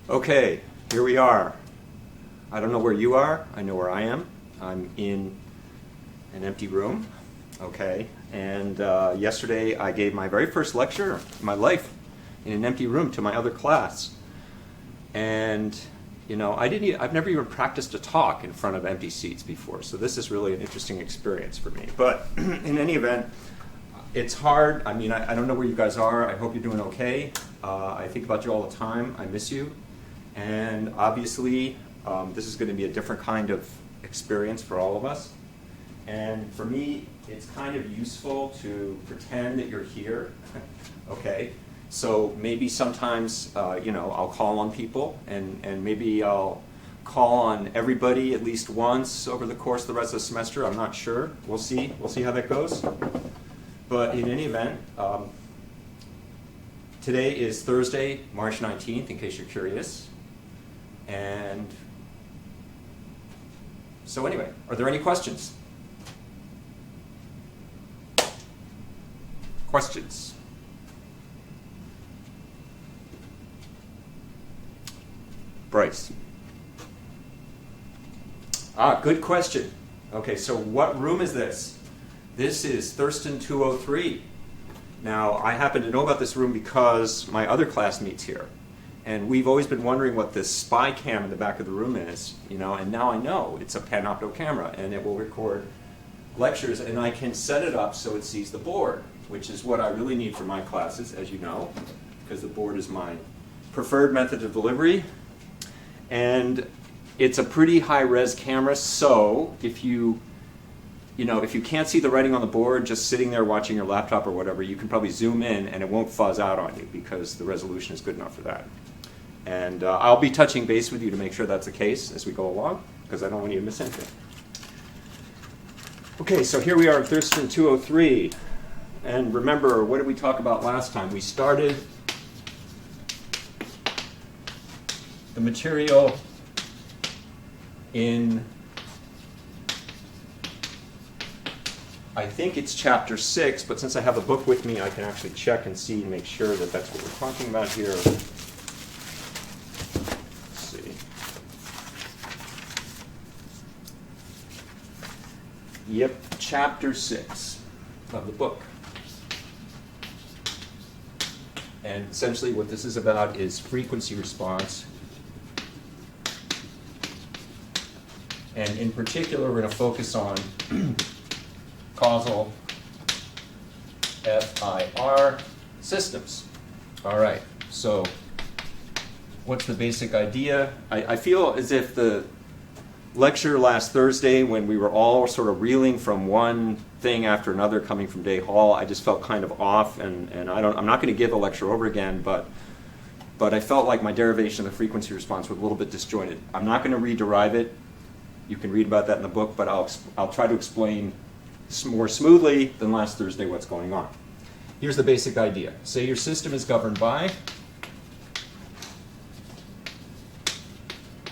Okay, here we are. I don't know where you are. I know where I am. I'm in an empty room. Okay, and yesterday I gave my very first lecture in my life in an empty room to my other class. And you know, I've never even practiced a talk in front of empty seats before, so this is really an interesting experience for me. But in any event, it's hard. I mean, I don't know where you guys are. I hope you're doing okay. I think about you all the time. I miss you. And obviously, this is going to be a different kind of experience for all of us. And for me, it's kind of useful to pretend that you're here, okay? So maybe sometimes, I'll call on people, and maybe I'll call on everybody at least once over the course of the rest of the semester. I'm not sure. We'll see. We'll see how that goes. But in any event, today is Thursday, March 19th, in case you're curious. And so anyway, are there any questions? Questions? Bryce. Good question. Okay, so what room is this? This is Thurston 203. Now, I happen to know about this room because my other class meets here. And we've always been wondering what this spy cam in the back of the room is, and now I know. It's a panopto camera, and it will record lectures, and I can set it up so it sees the board, which is what I really need for my classes, as you know, because the board is my preferred method of delivery. And it's a pretty high-res camera, so if you can't see the writing on the board, just sitting there watching your laptop or whatever, you can probably zoom in and it won't fuzz out on you because the resolution is good enough for that. And I'll be touching base with you to make sure that's the case as we go along, because I don't want you to miss anything. Okay, so here we are at Thurston 203. And remember, what did we talk about last time? We started the material in, I think it's chapter 6, but since I have a book with me, I can actually check and see and make sure that that's what we're talking about here. Let's see. Yep, chapter 6 of the book. And essentially what this is about is frequency response. And in particular, we're going to focus on causal FIR systems. All right, so what's the basic idea? I feel as if the lecture last Thursday, when we were all sort of reeling from one thing after another coming from Day Hall, I just felt kind of off, and I'm not going to give the lecture over again, but I felt like my derivation of the frequency response was a little bit disjointed. I'm not going to rederive it. You can read about that in the book, but I'll try to explain more smoothly than last Thursday what's going on. Here's the basic idea. Say your system is governed by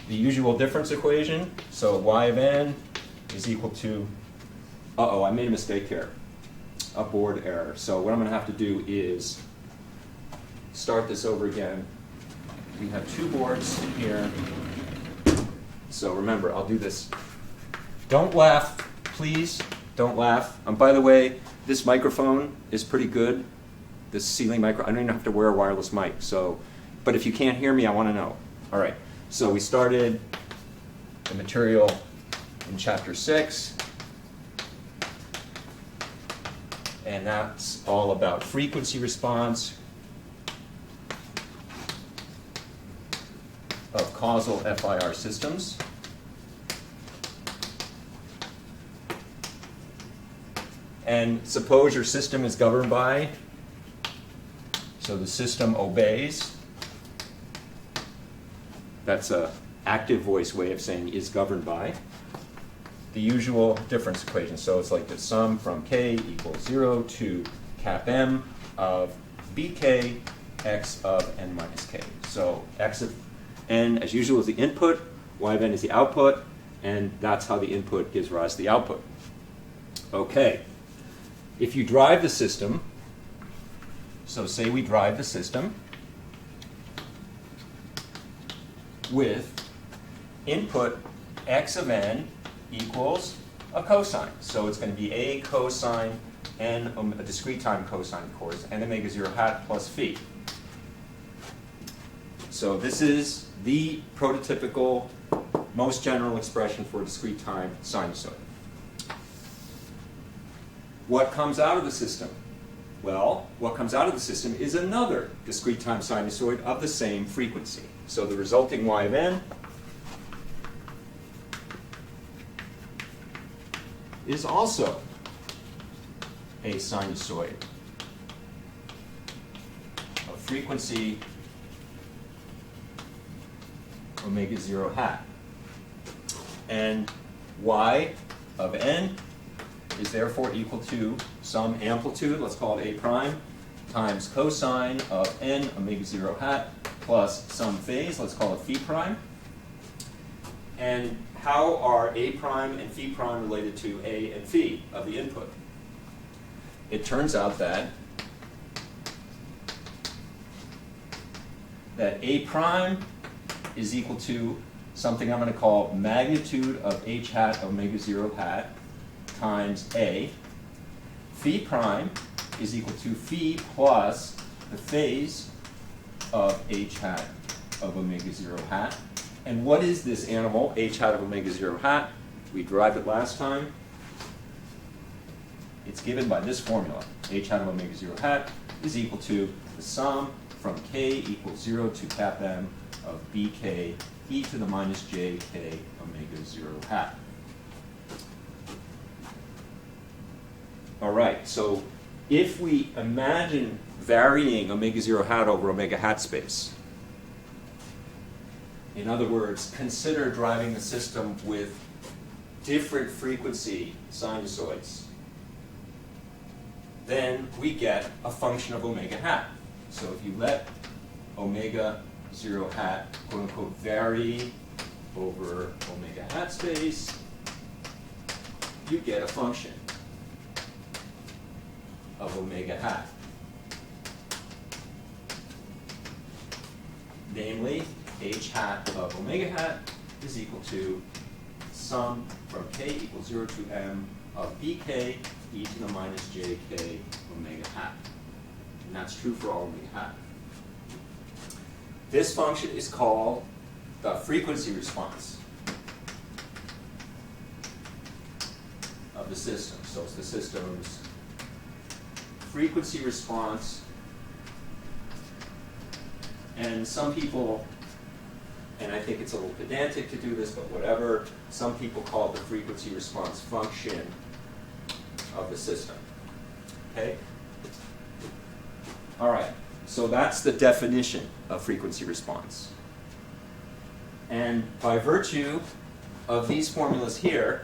the usual difference equation. So y of n is equal to, I made a mistake here, a board error. So what I'm going to have to do is start this over again. We have two boards here. So remember, I'll do this. Don't laugh, please. Don't laugh. By the way, this microphone is pretty good. This ceiling micro. I don't even have to wear a wireless mic. But if you can't hear me, I want to know. All right. So we started the material in chapter 6, and that's all about frequency response of causal FIR systems. And suppose your system is governed by, so the system obeys. That's an active voice way of saying is governed by the usual difference equation. So it's like the sum from k equals 0 to cap m of bk x of n minus k. So x of n, as usual, is the input, y of n is the output, and that's how the input gives rise to the output. Okay. If you drive the system, so say we drive the system, with input x of n equals a cosine. So it's going to be a cosine n, a discrete time cosine, of course, n omega 0 hat plus phi. So this is the prototypical, most general expression for a discrete time sinusoid. What comes out of the system? Well, what comes out of the system is another discrete time sinusoid of the same frequency. So the resulting y of n is also a sinusoid of frequency omega 0 hat. And y of n is therefore equal to some amplitude, let's call it a prime, times cosine of n omega 0 hat plus some phase, let's call it phi prime. And how are a prime and phi prime related to a and phi of the input? It turns out that a prime is equal to something I'm going to call magnitude of h hat omega 0 hat times a. Phi prime is equal to phi plus the phase of h hat of omega 0 hat. And what is this animal, h hat of omega 0 hat? We derived it last time. It's given by this formula. H hat of omega 0 hat is equal to the sum from k equals 0 to cap m of bk e to the minus jk omega 0 hat. All right, so if we imagine varying omega 0 hat over omega hat space, in other words, consider driving the system with different frequency sinusoids, then we get a function of omega hat. So if you let omega 0 hat, quote unquote, vary over omega hat space, you get a function of omega hat. Namely, h hat of omega hat is equal to sum from k equals 0 to m of bk e to the minus jk omega hat. And that's true for all omega hat. This function is called the frequency response of the system. So it's the system's frequency response. And some people, and I think it's a little pedantic to do this, but whatever, some people call it the frequency response function of the system. Okay? All right, so that's the definition of frequency response. And by virtue of these formulas here,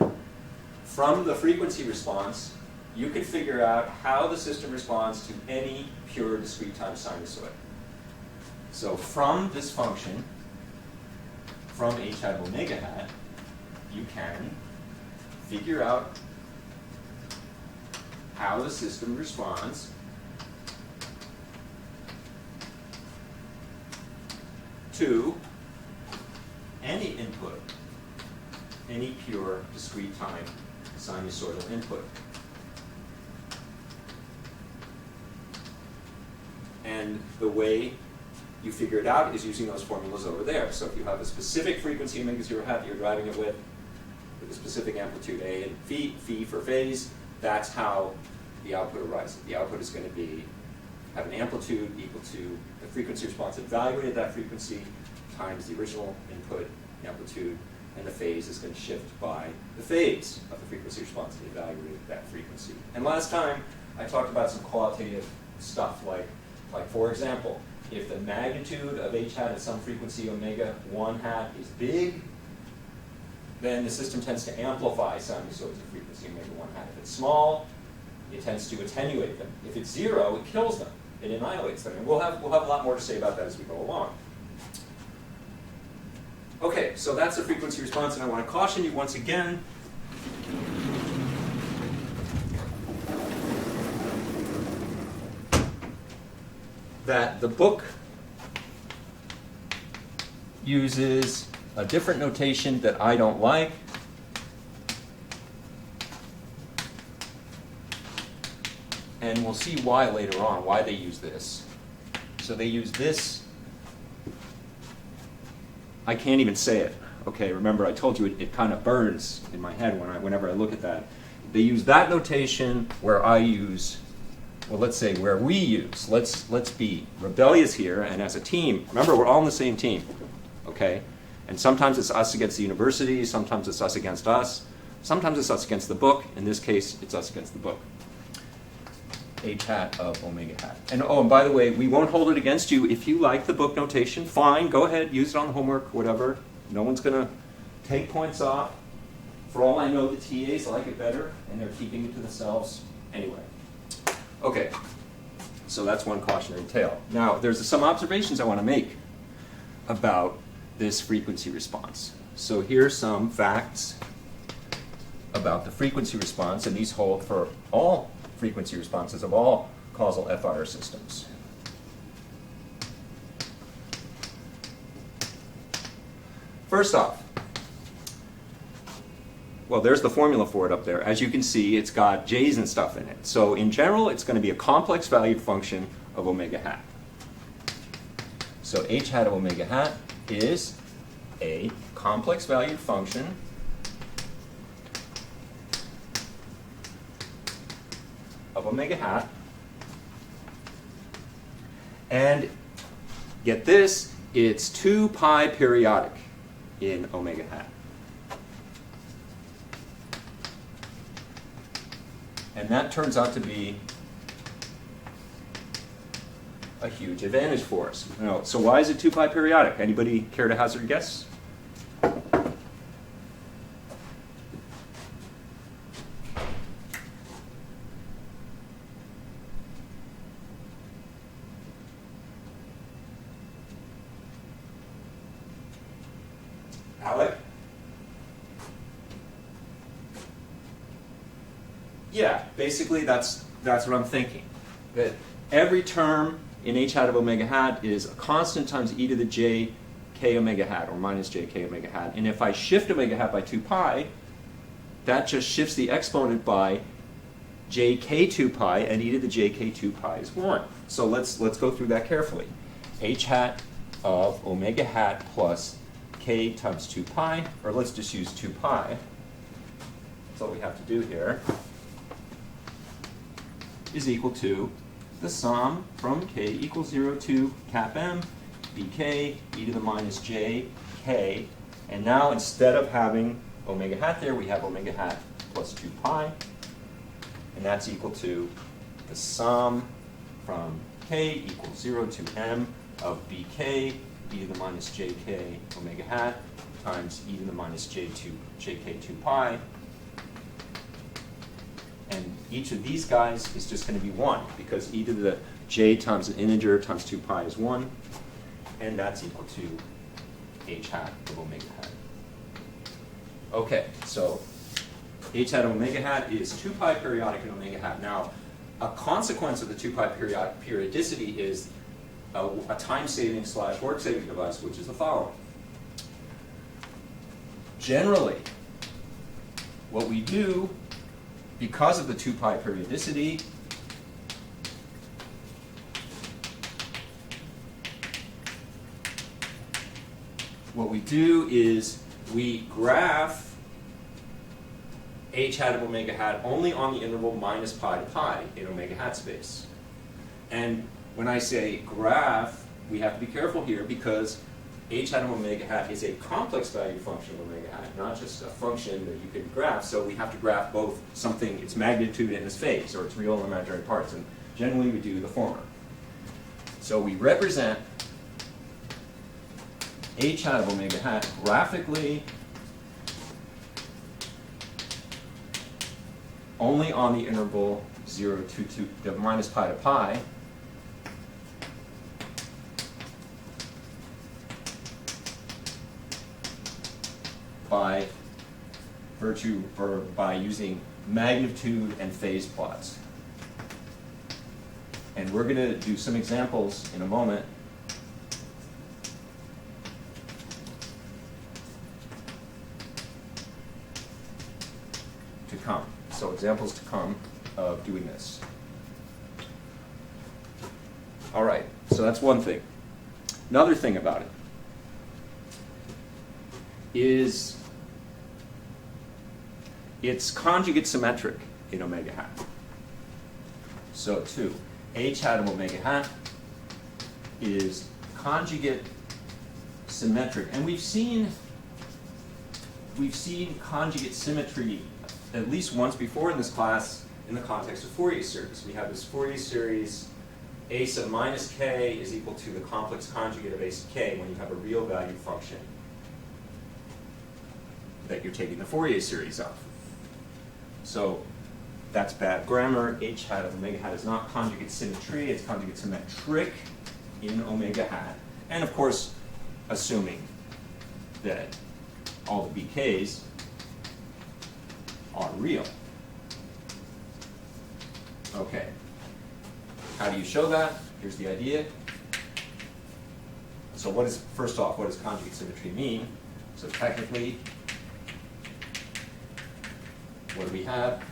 from the frequency response, you can figure out how the system responds to any pure discrete time sinusoid. So from this function, from h hat of omega hat, you can figure out how the system responds to any input, any pure discrete time sinusoidal input. And the way you figure it out is using those formulas over there. So if you have a specific frequency omega 0 hat that you're driving it with a specific amplitude A and phi for phase, that's how the output arises. The output is going to have an amplitude equal to the frequency response evaluated at that frequency times the original input amplitude, and the phase is going to shift by the phase of the frequency response evaluated at that frequency. And last time I talked about some qualitative stuff like for example, if the magnitude of h hat at some frequency omega 1 hat is big, then the system tends to amplify sinusoids of frequency omega 1 hat. If it's small, it tends to attenuate them. If it's 0, it kills them. It annihilates them. And we'll have a lot more to say about that as we go along. Okay, so that's the frequency response, and I want to caution you once again that the book uses a different notation that I don't like. And we'll see why later on, why they use this. So they use this. I can't even say it. Okay, remember I told you it kind of burns in my head whenever I look at that. They use that notation where I use, well, let's say where we use. Let's be rebellious here, and as a team, remember we're all on the same team, okay? And sometimes it's us against the university, sometimes it's us against us, sometimes it's us against the book. In this case, it's us against the book. H hat of omega hat. And oh, and by the way, we won't hold it against you. If you like the book notation, fine, go ahead, use it on the homework, whatever. No one's going to take points off. For all I know, the TAs like it better, and they're keeping it to themselves anyway. Okay, so that's one cautionary tale. Now, there's some observations I want to make about this frequency response. So here's some facts about the frequency response, and these hold for all frequency responses of all causal FIR systems. First off, well, there's the formula for it up there. As you can see, it's got j's and stuff in it. So in general, it's going to be a complex valued function of omega hat. So h hat of omega hat is a complex valued function of omega hat. And get this, it's 2 pi periodic in omega hat. And that turns out to be a huge advantage for us. Now, so why is it 2 pi periodic? Anybody care to hazard a guess? Alec? Yeah, basically that's what I'm thinking. That every term in h hat of omega hat is a constant times e to the j k omega hat, or minus j k omega hat. And if I shift omega hat by 2 pi, that just shifts the exponent by j k 2 pi, and e to the j k 2 pi is 1. So let's go through that carefully. H hat of omega hat plus k times 2 pi, or let's just use 2 pi. That's all we have to do here, is equal to the sum from k equals 0 to cap m, bk, e to the minus j, k. And now instead of having omega hat there, we have omega hat plus 2 pi. And that's equal to the sum from k equals 0 to m of bk, e to the minus jk omega hat times e to the minus jk 2 pi. And each of these guys is just going to be 1, because e to the j times an integer times 2 pi is 1, and that's equal to h hat of omega hat. Okay, so h hat of omega hat is 2 pi periodic in omega hat. Now, a consequence of the 2 pi periodicity is a time-saving / work-saving device, which is the following. Generally, what we do, because of the 2 pi periodicity, what we do is we graph h hat of omega hat only on the interval minus pi to pi in omega hat space. And when I say graph, we have to be careful here, because h hat of omega hat is a complex value function of omega hat, not just a function that you can graph. So we have to graph both something, its magnitude and its phase, or its real and imaginary parts. And generally we do the former. So we represent h hat of omega hat graphically only on the interval 0 to minus pi to pi, by virtue, or by using magnitude and phase plots. And we're going to do some examples in a moment come. So examples to come of doing this. All right, so that's one thing. Another thing about it is it's conjugate symmetric in omega hat. So too, h hat of omega hat is conjugate symmetric. And we've seen conjugate symmetry at least once before in this class in the context of Fourier series. We have this Fourier series a sub minus k is equal to the complex conjugate of a sub k when you have a real valued function that you're taking the Fourier series of. So that's bad grammar. H hat of omega hat is not conjugate symmetry, it's conjugate symmetric in omega hat. And of course, assuming that all the BKs are real. Okay. How do you show that? Here's the idea. So first off, what does conjugate symmetry mean? So technically, what do we have?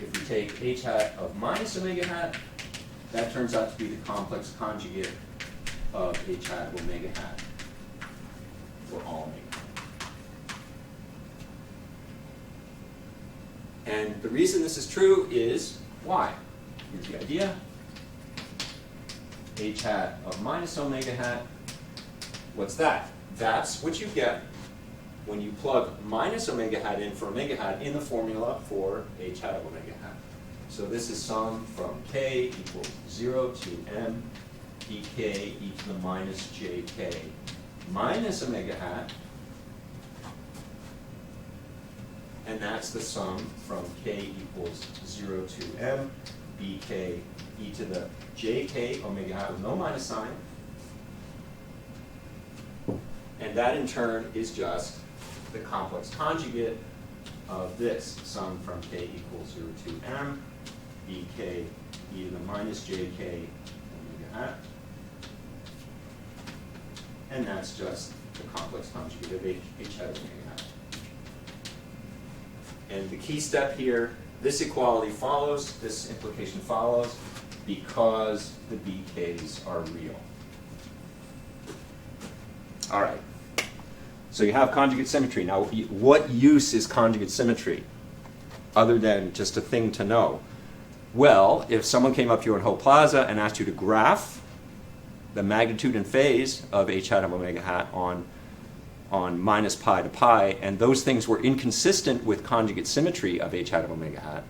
If we take h hat of minus omega hat, that turns out to be the complex conjugate of h hat of omega hat for all omega. And the reason this is true is why? Here's the idea. H hat of minus omega hat, what's that? That's what you get when you plug minus omega hat in for omega hat in the formula for h hat of omega hat. So this is sum from k equals 0 to m dk e to the minus jk minus omega hat, and that's the sum from k equals 0 to m dk e to the jk omega hat with no minus sign, and that in turn is just the complex conjugate of this sum from k equals 0 to m dk e to the minus jk omega hat, and that's just the complex conjugate of h hat omega hat. And the key step here, this equality follows, this implication follows, because the BKs are real. All right. So you have conjugate symmetry. Now, what use is conjugate symmetry other than just a thing to know? Well, if someone came up to you in Ho Plaza and asked you to graph the magnitude and phase of h hat of omega hat on minus pi to pi, and those things were inconsistent with conjugate symmetry of h hat of omega hat,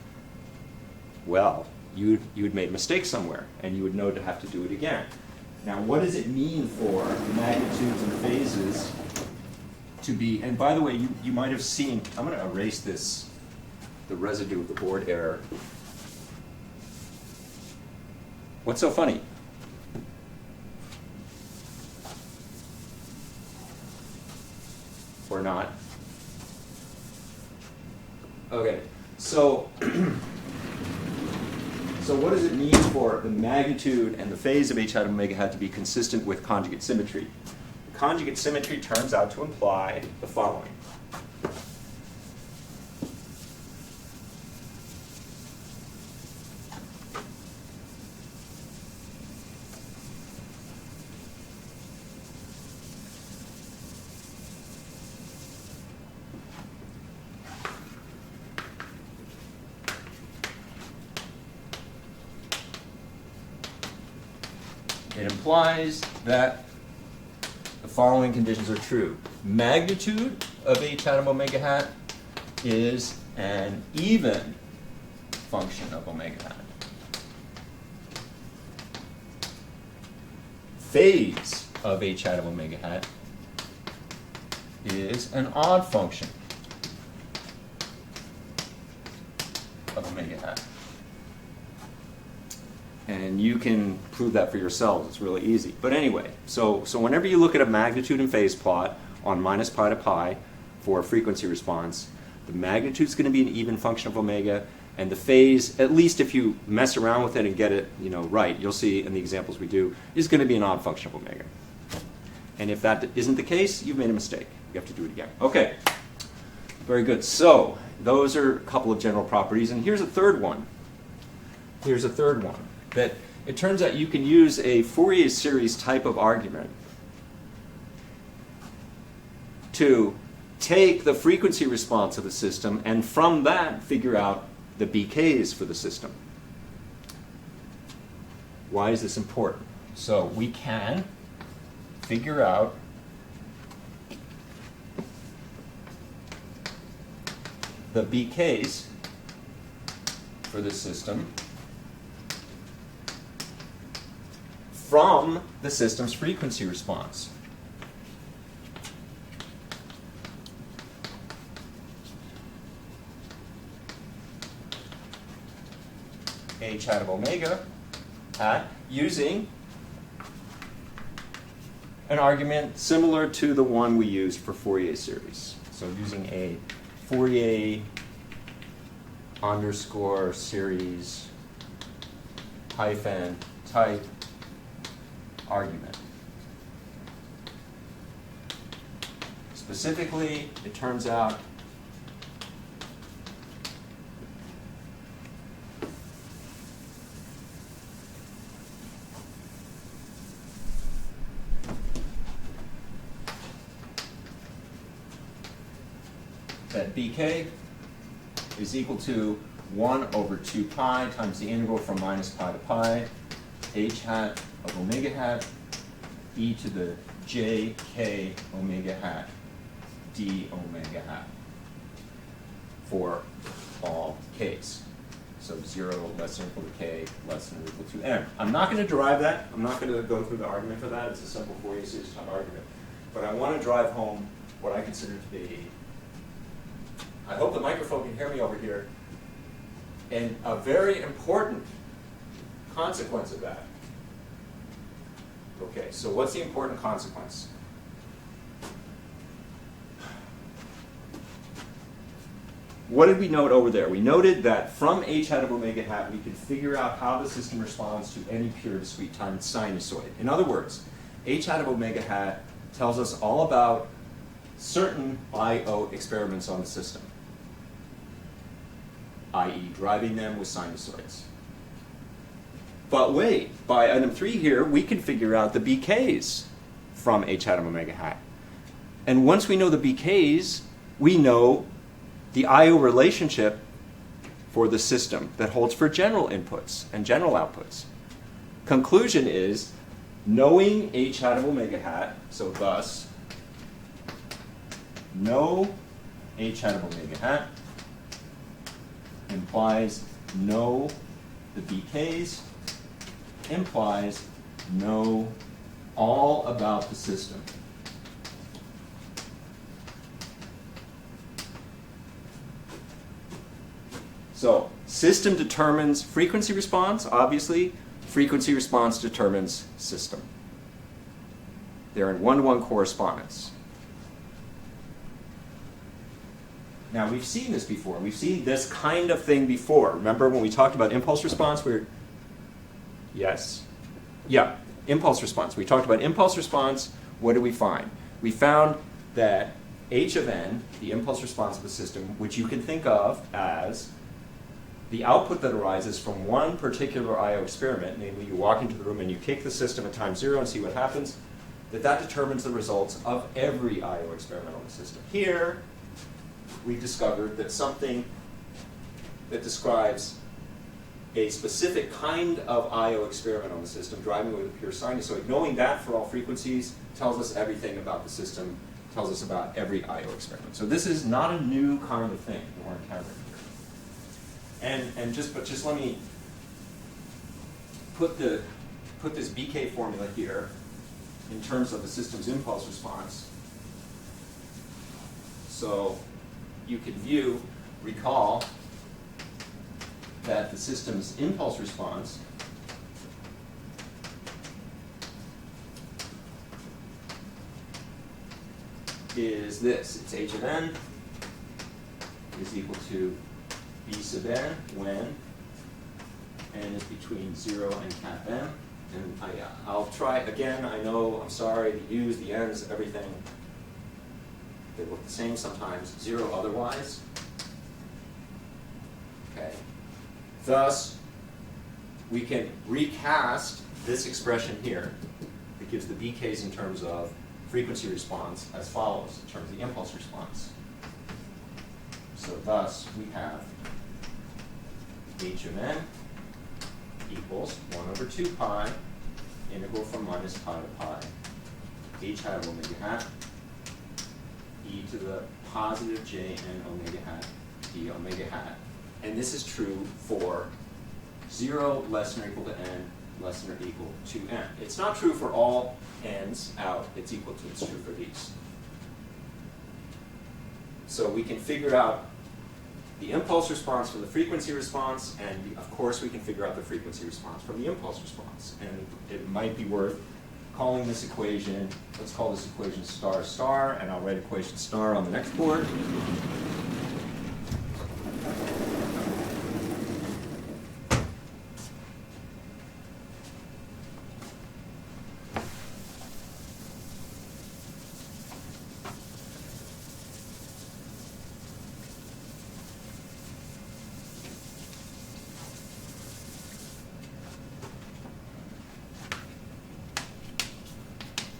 well, you'd made a mistake somewhere, and you would know to have to do it again. Now, what does it mean for magnitudes and phases to be, and by the way, you might have seen, I'm going to erase this, the residue of the board error. What's so funny? Or not? Okay, so so what does it mean for the magnitude and the phase of h hat of omega hat to be consistent with conjugate symmetry? Conjugate symmetry turns out to imply the following. It implies that the following conditions are true. Magnitude of h hat of omega hat is an even function of omega hat. Phase of h hat of omega hat is an odd function of omega hat. And you can prove that for yourselves. It's really easy. But anyway, so whenever you look at a magnitude and phase plot on minus pi to pi for a frequency response, the magnitude is going to be an even function of omega, and the phase, at least if you mess around with it and get it right, you'll see in the examples we do, is going to be an odd function of omega. And if that isn't the case, you've made a mistake. You have to do it again. Okay. Very good. So those are a couple of general properties, and here's a third one. Here's a third one. That it turns out you can use a Fourier series type of argument to take the frequency response of the system and from that figure out the BKs for the system. Why is this important? So we can figure out the BKs for the system from the system's frequency response. H hat of omega hat using an argument similar to the one we used for Fourier series. So using a Fourier underscore series hyphen type argument. Specifically, it turns out that BK is equal to 1 over 2 pi times the integral from minus pi to pi h hat of omega hat e to the j k omega hat d omega hat for all k's. So 0 less than or equal to k less than or equal to m. I'm not going to derive that. I'm not going to go through the argument for that. It's a simple Fourier series type argument. But I want to drive home what I consider to be, I hope the microphone can hear me over here, and a very important consequence of that. Okay, so what's the important consequence? What did we note over there? We noted that from h hat of omega hat, we can figure out how the system responds to any pure discrete time sinusoid. In other words, h hat of omega hat tells us all about certain I/O experiments on the system, i.e. driving them with sinusoids. But wait, by item 3 here, we can figure out the BKs from h hat of omega hat. And once we know the BKs, we know the I/O relationship for the system that holds for general inputs and general outputs. Conclusion is, knowing h hat of omega hat, so thus, know h hat of omega hat implies know the BKs, implies know all about the system. So, system determines frequency response, obviously. Frequency response determines system. They're in one-to-one correspondence. Now, we've seen this before. We've seen this kind of thing before. Remember when we talked about impulse response? Yes? Yeah, impulse response. We talked about impulse response. What did we find? We found that h of n, the impulse response of the system, which you can think of as the output that arises from one particular I/O experiment, namely you walk into the room and you kick the system at time 0 and see what happens, that determines the results of every I/O experiment on the system. Here, we discovered that something that describes a specific kind of I/O experiment on the system, driving with a pure sinusoid, knowing that for all frequencies tells us everything about the system, tells us about every I/O experiment. So this is not a new kind of thing we're encountering here. And just let me put this BK formula here in terms of the system's impulse response. So you can recall that the system's impulse response is this. It's h of n is equal to b sub n when n is between 0 and cap m. And I'll try again. I know, I'm sorry, the u's, the n's, everything. They look the same sometimes, 0 otherwise. Okay. Thus, we can recast this expression here that gives the BKs in terms of frequency response as follows, in terms of the impulse response. So thus, we have h of n equals 1 over 2 pi, integral from minus pi to pi, h hat of omega hat, e to the positive j n omega hat, d omega hat. And this is true for 0 less than or equal to n, less than or equal to n. It's not true for all n's out. It's equal to, it's true for these. So we can figure out the impulse response from the frequency response, and of course we can figure out the frequency response from the impulse response. And it might be worth calling this equation, let's call this equation star star, and I'll write equation star on the next board.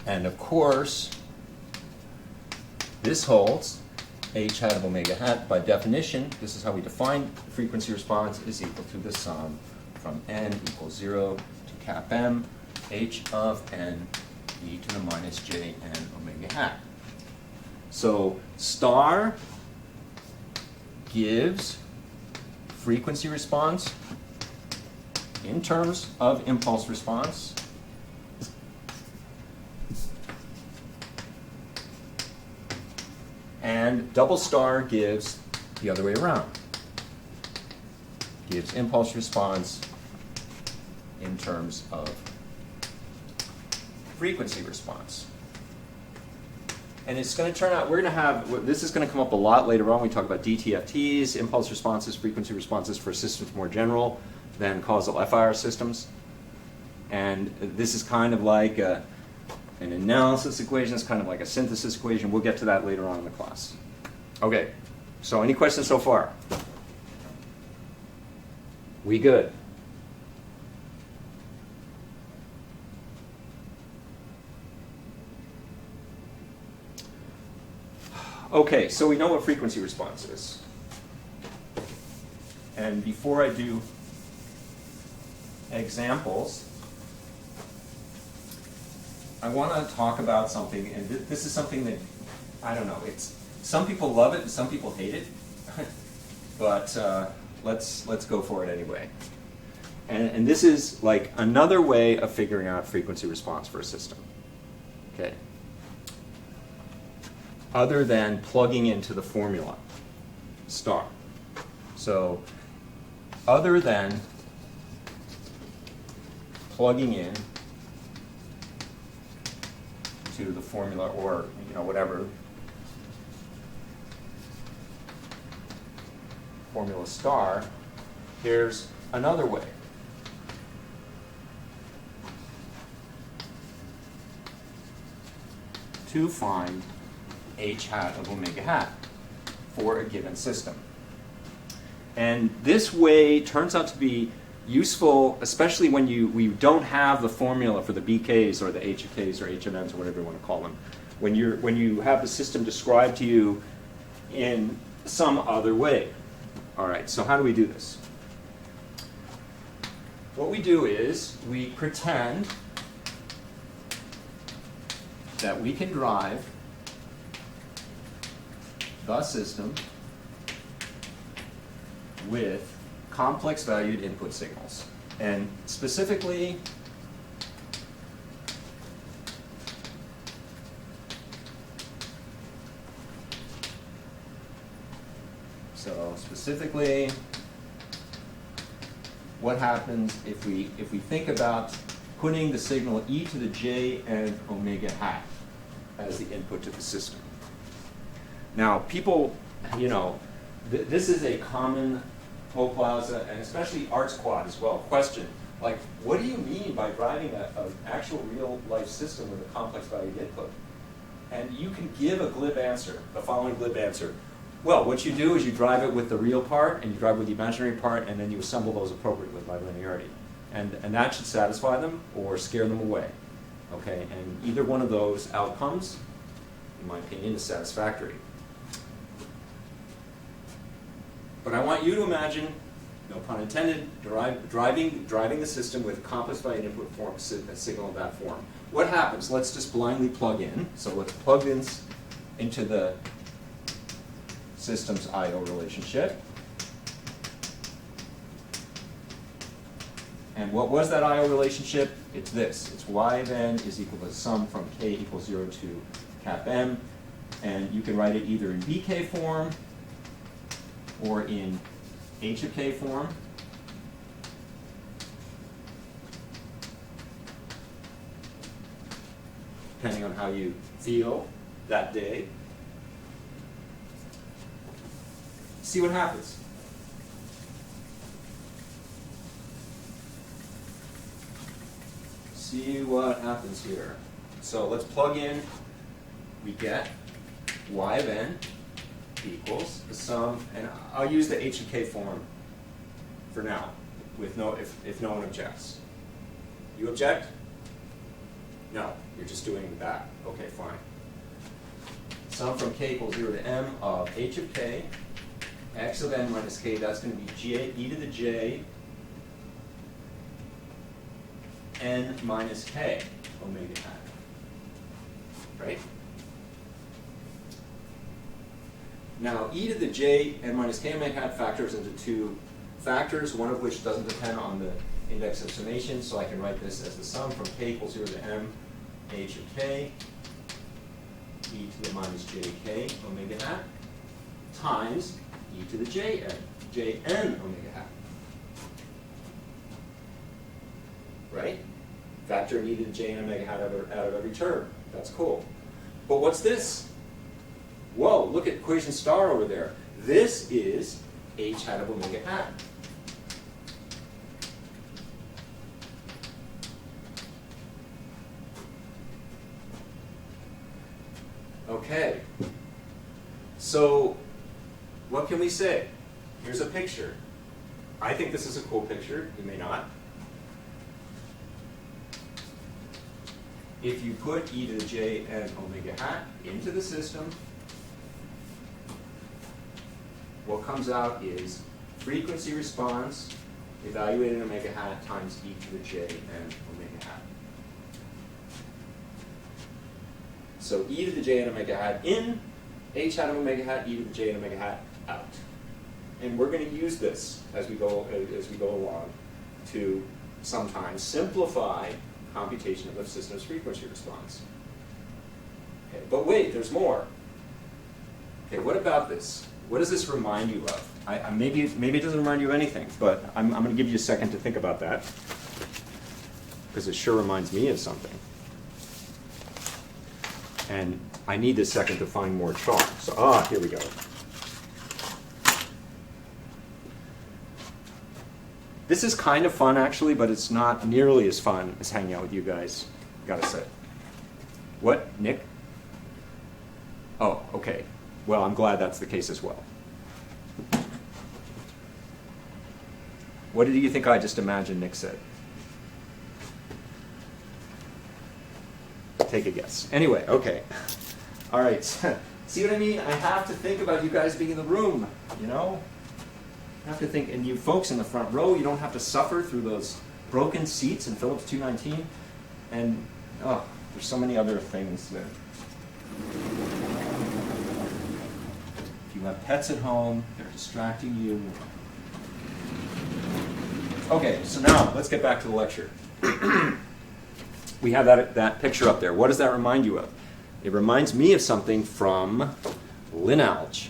And of course, this holds h hat of omega hat. By definition, this is how we define the frequency response, is equal to the sum from n equals 0 to cap m, h of n e to the minus j n omega hat. So star gives frequency response in terms of impulse response. And double star gives the other way around. Gives impulse response in terms of frequency response. And it's going to turn out, we're going to have, this is going to come up a lot later on. We talk about DTFTs, impulse responses, frequency responses for systems more general than causal FIR systems. And this is kind of like an analysis equation, is kind of like a synthesis equation. We'll get to that later on in the class. Okay, so any questions so far? We good? Okay, so we know what frequency response is. And before I do examples, I want to talk about something, and this is something that, I don't know, it's, some people love it and some people hate it, but let's go for it anyway. And this is like another way of figuring out frequency response for a system. Okay. Other than plugging into the formula, star. So, other than plugging in to the formula, or whatever formula star, here's another way. To find h hat of omega hat for a given system. And this way turns out to be useful, especially when we don't have the formula for the BKs or the HKs or HNNs or whatever you want to call them. When you have the system described to you in some other way. All right, so how do we do this? What we do is we pretend that we can drive the system with complex valued input signals. And specifically, what happens if we think about putting the signal e to the j and omega hat as the input to the system. Now, people, this is a common Poe Plaza and especially Arts Quad as well question. Like, what do you mean by driving an actual real life system with a complex valued input? And you can give a glib answer, the following glib answer. Well, what you do is you drive it with the real part, and you drive it with the imaginary part, and then you assemble those appropriately by linearity. And that should satisfy them or scare them away. Okay, and either one of those outcomes, in my opinion, is satisfactory. But I want you to imagine, no pun intended, driving the system with complex by input form, a signal in that form. What happens? Let's just blindly plug in. So let's plug this into the system's I/O relationship. And what was that I/O relationship? It's this. It's y then is equal to sum from k equals 0 to cap m. And you can write it either in bk form or in h of k form. Depending on how you feel that day. See what happens. See what happens here. So let's plug in. We get y of n equals the sum, and I'll use the h of k form for now, with if no one objects. You object? No, you're just doing that. Okay, fine. Sum from k equals 0 to m of h of k, x of n minus k, that's going to be e to the j n minus k omega hat. Right? Now, e to the j n minus k omega hat factors into two factors, one of which doesn't depend on the index of summation, so I can write this as the sum from k equals 0 to m h of k e to the minus jk omega hat times e to the jn omega hat. Right? Factor e to the jn omega hat out of every term. That's cool. But what's this? Whoa, look at equation star over there. This is h hat of omega hat. Okay. So, what can we say? Here's a picture. I think this is a cool picture. You may not. If you put e to the j n omega hat into the system, what comes out is frequency response evaluated in omega hat times e to the j n omega hat. So e to the j n omega hat in, h hat of omega hat, e to the j n omega hat out. And we're going to use this as we go along to sometimes simplify computation of the system's frequency response. Okay, but wait, there's more. Okay, what about this? What does this remind you of? Maybe it doesn't remind you of anything, but I'm going to give you a second to think about that, because it sure reminds me of something. And I need this second to find more chalk. So, here we go. This is kind of fun, actually, but it's not nearly as fun as hanging out with you guys, gotta say. What, Nick? Oh, okay. Well, I'm glad that's the case as well. What do you think I just imagined Nick said? Take a guess. Anyway, okay. All right. See what I mean? I have to think about you guys being in the room, you know? I have to think, and you folks in the front row, you don't have to suffer through those broken seats in Phillips 219. And, there's so many other things that... If you have pets at home, they're distracting you. Okay, so now, let's get back to the lecture. We have that picture up there. What does that remind you of? It reminds me of something from Linalge.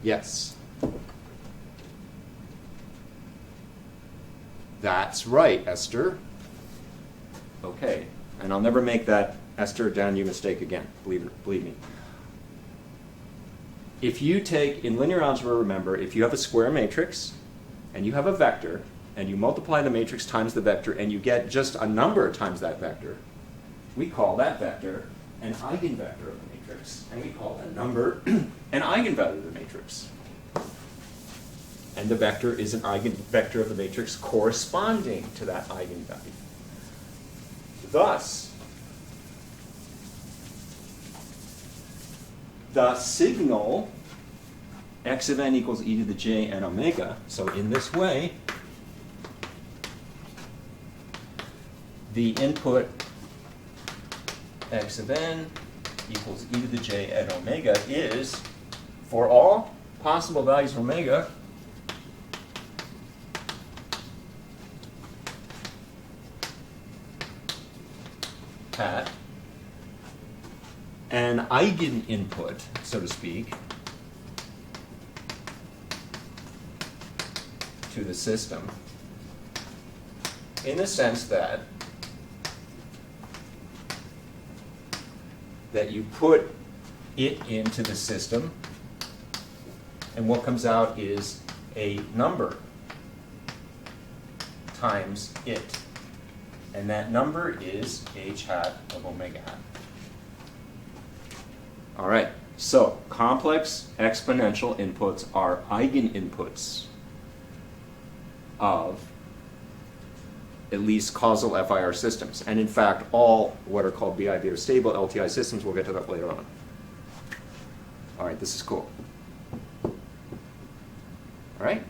Yes. That's right, Esther. Okay. And I'll never make that Esther down you mistake again. Believe me. If you take, in linear algebra, remember, if you have a square matrix and you have a vector and you multiply the matrix times the vector and you get just a number times that vector, we call that vector an eigenvector of the matrix, and we call that number an eigenvalue of the matrix. And the vector is an eigenvector of the matrix corresponding to that eigenvalue. Thus, the signal x of n equals e to the j n omega, so in this way, the input x of n equals e to the j n omega is, for all possible values of omega, hat an eigeninput, so to speak, to the system, in the sense that you put it into the system, and what comes out is a number times it. And that number is h hat of omega hat. All right, so complex exponential inputs are eigeninputs of at least causal FIR systems. And in fact, all what are called BI beta stable LTI systems, we'll get to that later on. All right, this is cool. All right?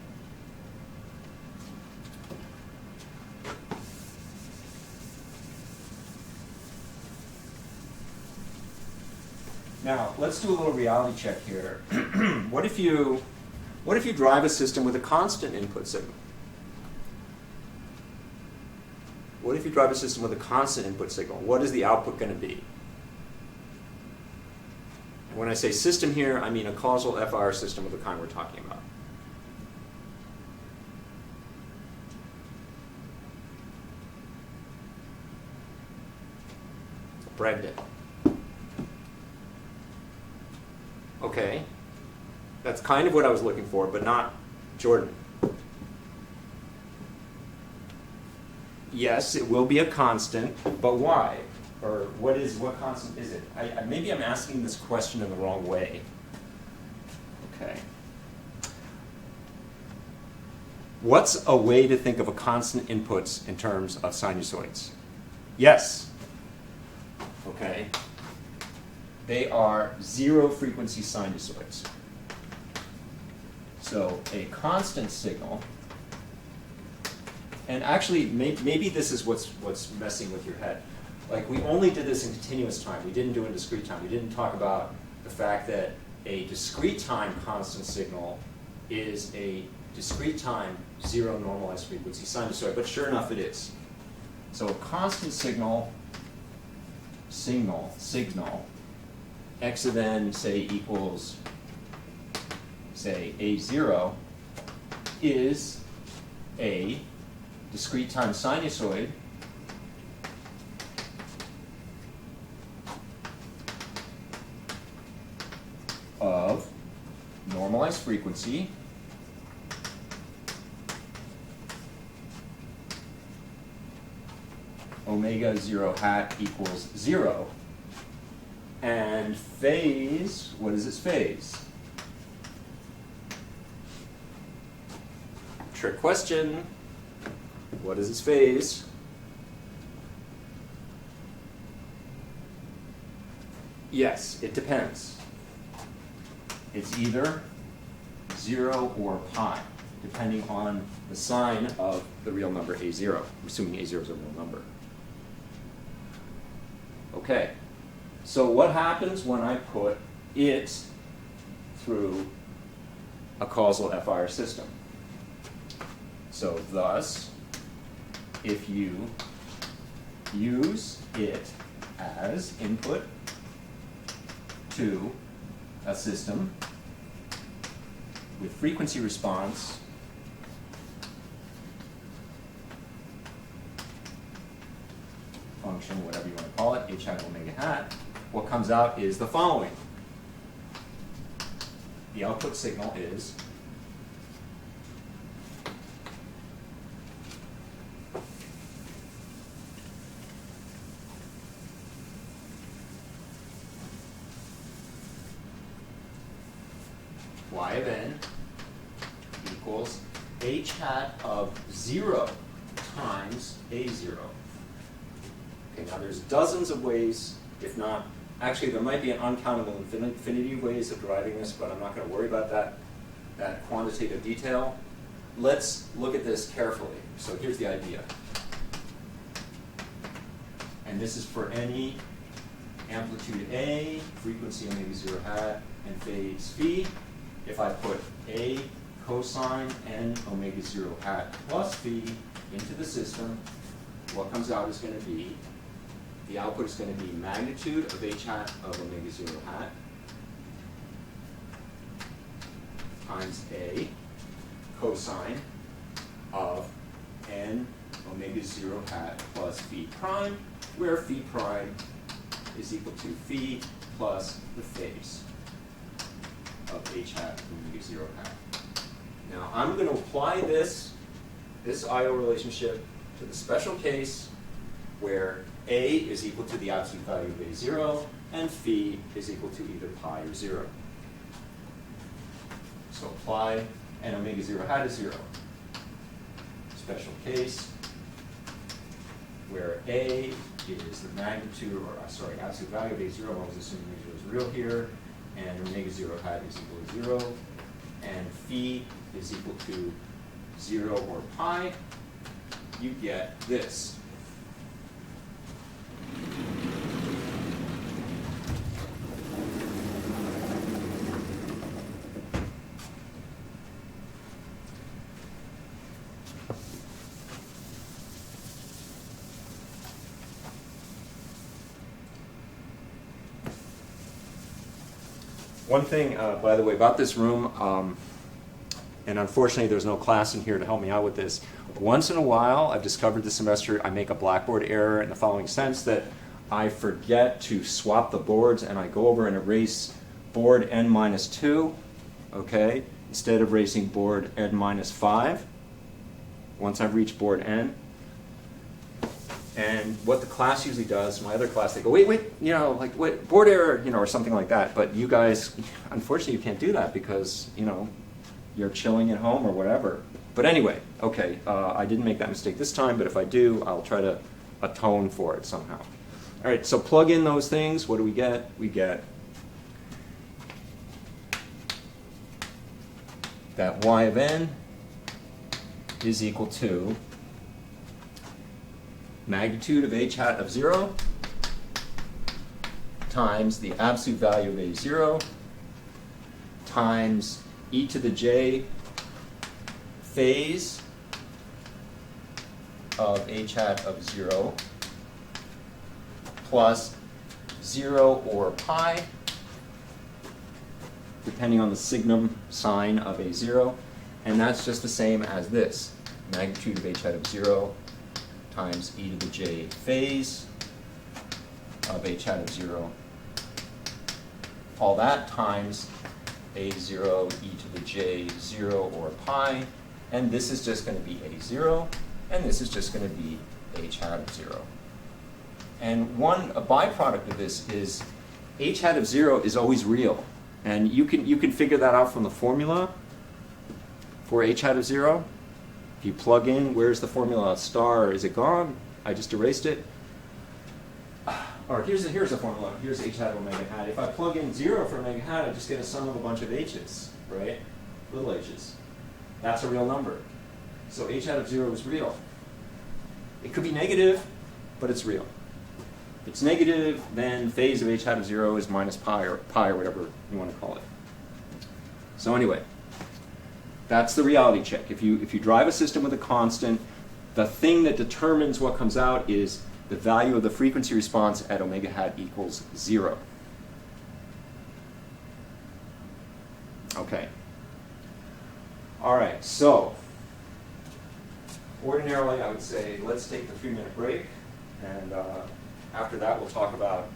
Now, let's do a little reality check here. What if you drive a system with a constant input signal? What if you drive a system with a constant input signal? What is the output going to be? And when I say system here, I mean a causal FIR system of the kind we're talking about. Brendan. Okay, that's kind of what I was looking for, but not Jordan. Yes, it will be a constant, but why? Or what constant is it? Maybe I'm asking this question in the wrong way. Okay. What's a way to think of a constant inputs in terms of sinusoids? Yes. Okay. They are zero frequency sinusoids. So a constant signal, and actually maybe this is what's messing with your head. Like, we only did this in continuous time. We didn't do it in discrete time. We didn't talk about the fact that a discrete time constant signal is a discrete time zero normalized frequency sinusoid, but sure enough it is. So a constant signal, x of n, say, equals, say, a0, is a discrete time sinusoid of normalized frequency omega 0 hat equals 0. And phase, what is its phase? Trick question. What is its phase? Yes, it depends. It's either 0 or pi, depending on the sign of the real number a0, assuming a0 is a real number. Okay. So what happens when I put it through a causal FIR system? So thus, if you use it as input to a system with frequency response function, whatever you want to call it, h hat omega hat, what comes out is the following. The output signal is y of n equals h hat of 0 times a0. Okay, now there's dozens of ways, if not, actually there might be an uncountable infinity of ways of deriving this, but I'm not going to worry about that quantitative detail. Let's look at this carefully. So here's the idea. And this is for any amplitude A, frequency omega 0 hat, and phase phi. If I put A cosine n omega 0 hat plus phi into the system, what comes out is going to be, the output is going to be magnitude of h hat of omega 0 hat times A cosine of n omega 0 hat plus phi prime, where phi prime is equal to phi plus the phase of h hat omega 0 hat. Now I'm going to apply this IO relationship to the special case where A is equal to the absolute value of A0 and phi is equal to either pi or 0. So apply, and omega 0 hat is 0. Special case where A is the magnitude, or sorry, absolute value of A0, I was assuming A0 is real here, and omega 0 hat is equal to 0, and phi is equal to 0 or pi, you get this. One thing, by the way, about this room, and unfortunately there's no class in here to help me out with this. Once in a while, I've discovered this semester, I make a Blackboard error in the following sense, that I forget to swap the boards and I go over and erase board n-2, okay, instead of erasing board n-5 once I've reached board n. And what the class usually does, my other class, they go, wait, you know, like, wait, board error, you know, or something like that. But you guys, unfortunately, you can't do that because, you know, you're chilling at home or whatever. But anyway, okay, I didn't make that mistake this time, but if I do, I'll try to atone for it somehow. All right, so plug in those things. What do we get? We get that y of n is equal to magnitude of h hat of 0 times the absolute value of A0 times e to the j phase of h hat of 0 plus 0 or pi, depending on the signum sign of A0, and that's just the same as this, magnitude of h hat of 0 times e to the j phase of h hat of 0, all that times A0 e to the j 0 or pi, and this is just going to be A0, and this is just going to be h hat of 0. And a byproduct of this is h hat of 0 is always real, and you can figure that out from the formula for h hat of 0. If you plug in, where's the formula? Star, is it gone? I just erased it. Or here's the formula. Here's h hat of omega hat. If I plug in 0 for omega hat, I just get a sum of a bunch of h's, right? Little h's. That's a real number. So h hat of 0 is real. It could be negative, but it's real. If it's negative, then phase of h hat of 0 is minus pi or whatever you want to call it. So anyway, that's the reality check. If you drive a system with a constant, the thing that determines what comes out is the value of the frequency response at omega hat equals 0. Okay. All right, so ordinarily I would say let's take the 3-minute break, and after that we'll talk about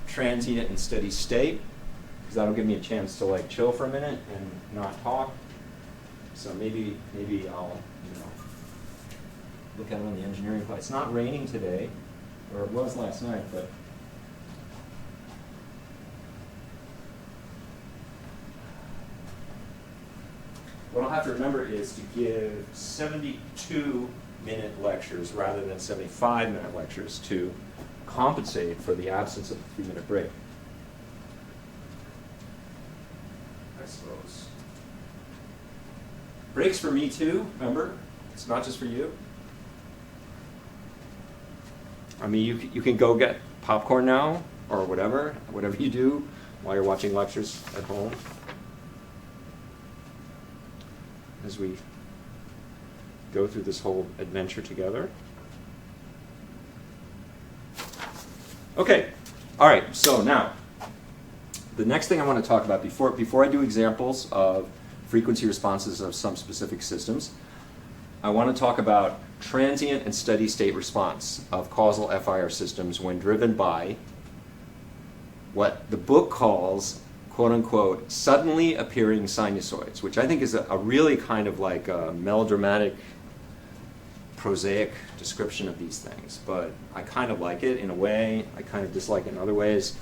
transient and steady state, because that'll give me a chance to like chill for a minute and not talk. So maybe I'll, you know, look at it on the engineering class. It's not raining today, or it was last night, but what I'll have to remember is to give 72-minute lectures rather than 75-minute lectures to compensate for the absence of a 3-minute break. I suppose. Breaks for me too, remember? It's not just for you. I mean, you can go get popcorn now, or whatever you do while you're watching lectures at home. As we go through this whole adventure together. Okay, all right, so now, the next thing I want to talk about before I do examples of frequency responses of some specific systems, I want to talk about transient and steady state response of causal FIR systems when driven by what the book calls, quote unquote, suddenly appearing sinusoids, which I think is a really kind of like a melodramatic, prosaic description of these things. But I kind of like it in a way, I kind of dislike it in other ways.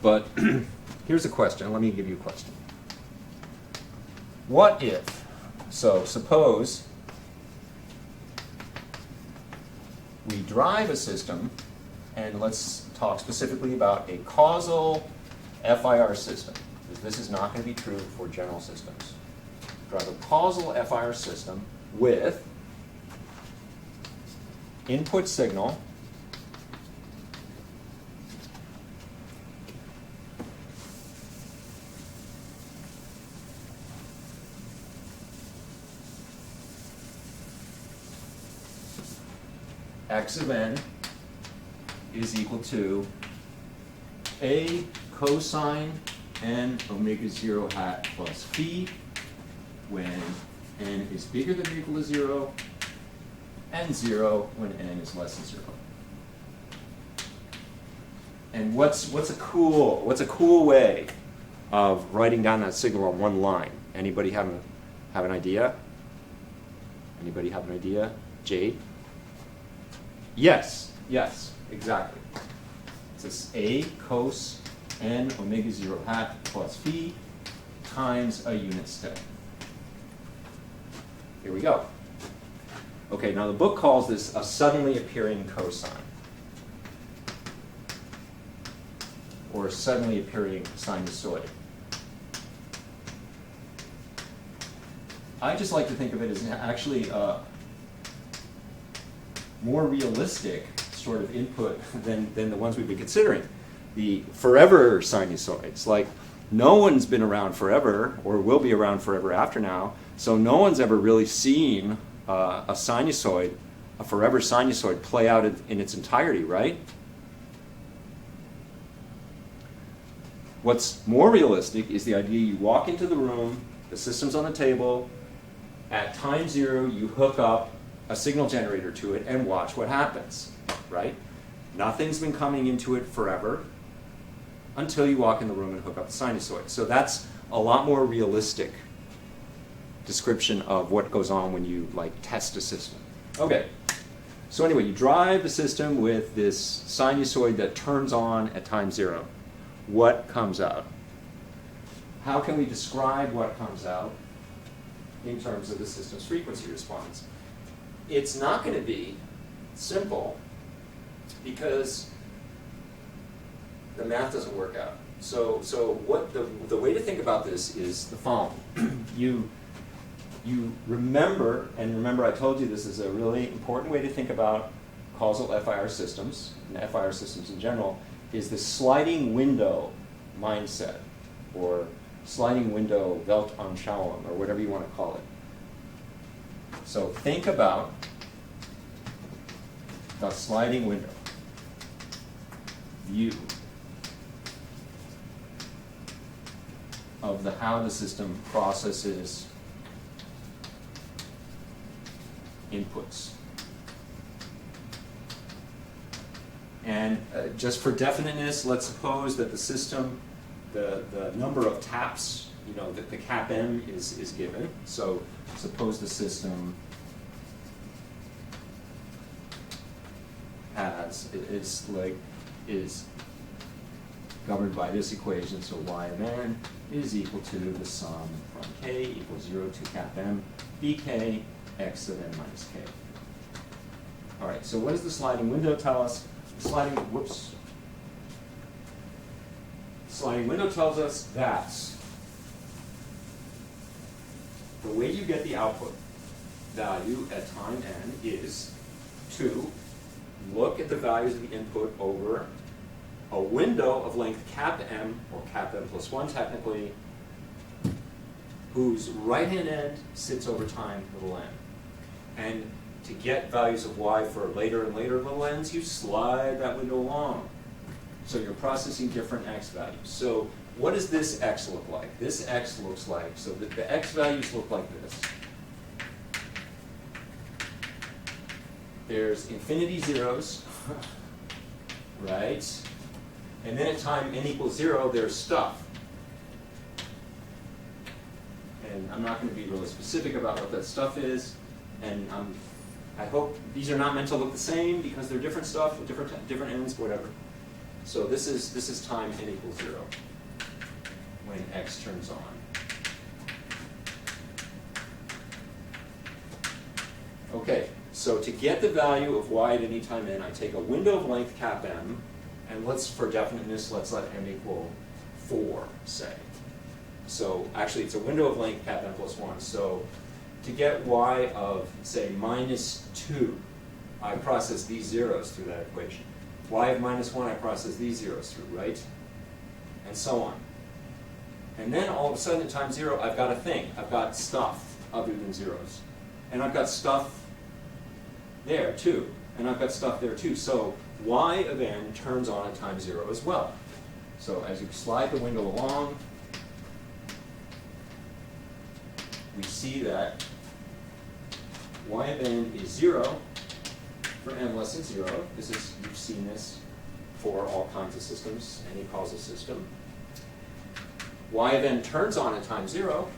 But here's a question, let me give you a question. What if, so suppose we drive a system, and let's talk specifically about a causal FIR system, because this is not going to be true for general systems. Drive a causal FIR system with input signal x of n is equal to a cosine n omega 0 hat plus phi when n is bigger than or equal to 0, and 0 when n is less than 0. And what's a cool way of writing down that signal on one line? Anybody have an idea? Anybody have an idea? Jade? Yes, exactly. It's this a cos n omega 0 hat plus phi times a unit step. Here we go. Okay, now the book calls this a suddenly appearing cosine, or a suddenly appearing sinusoid. I just like to think of it as actually more realistic sort of input than the ones we've been considering. The forever sinusoids, like no one's been around forever or will be around forever after now, so no one's ever really seen a sinusoid, a forever sinusoid, play out in its entirety, right? What's more realistic is the idea you walk into the room, the system's on the table, at time 0 you hook up a signal generator to it and watch what happens, right? Nothing's been coming into it forever until you walk in the room and hook up the sinusoid. So that's a lot more realistic description of what goes on when you test a system. Okay, so anyway, you drive the system with this sinusoid that turns on at time 0. What comes out? How can we describe what comes out in terms of the system's frequency response? It's not going to be simple because the math doesn't work out. So what the way to think about this is the following. You remember I told you this is a really important way to think about causal FIR systems, and FIR systems in general, is the sliding window mindset, or sliding window Weltanschauung, or whatever you want to call it. So think about the sliding window view of how the system processes inputs. And just for definiteness, let's suppose that the system, the number of taps, that the cap m is given. So suppose the system governed by this equation, so y of n is equal to the sum from k equals 0 to cap m bk x of n minus k. All right, so what does the sliding window tell us? The sliding window tells us that the way you get the output value at time n is to look at the values of the input over a window of length cap m, or cap m plus 1 technically, whose right-hand end sits over time little n. And to get values of y for later and later little n's, you slide that window along. So you're processing different x values. So what does this x look like? This x looks like, so the x values look like this. There's infinity zeros, right? And then at time n equals 0, there's stuff. And I'm not going to be really specific about what that stuff is. And I hope these are not meant to look the same because they're different stuff, different ends, whatever. So this is time n equals 0 when x turns on. Okay, so to get the value of y at any time n, I take a window of length cap m, and for definiteness, let's let m equal 4, say. So actually, it's a window of length cap m plus 1. So to get y of, say, minus 2, I process these zeros through that equation. Y of minus 1, I process these zeros through, right? And so on. And then all of a sudden at time 0, I've got a thing. I've got stuff other than zeros. And I've got stuff there too. And I've got stuff there too. So y of n turns on at time 0 as well. So as you slide the window along, we see that y of n is 0 for n less than 0. You've seen this for all kinds of systems, any causal system. Y of n turns on at time 0.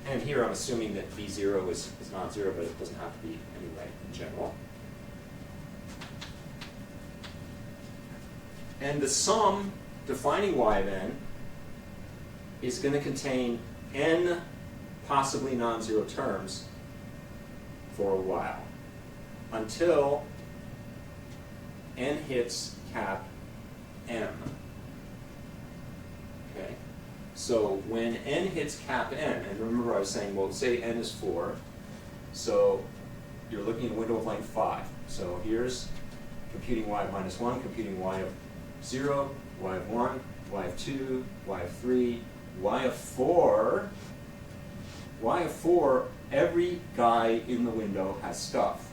And here I'm assuming that v0 is not 0, but it doesn't have to be anyway in general. And the sum defining y of n is going to contain n possibly non-zero terms for a while, until n hits cap m. Okay? So when n hits cap m, and remember I was saying, well, say n is 4, so you're looking at a window of length 5. So here's computing y of minus 1, computing y of 0, y of 1, y of 2, y of 3, y of 4. Y of 4, every guy in the window has stuff.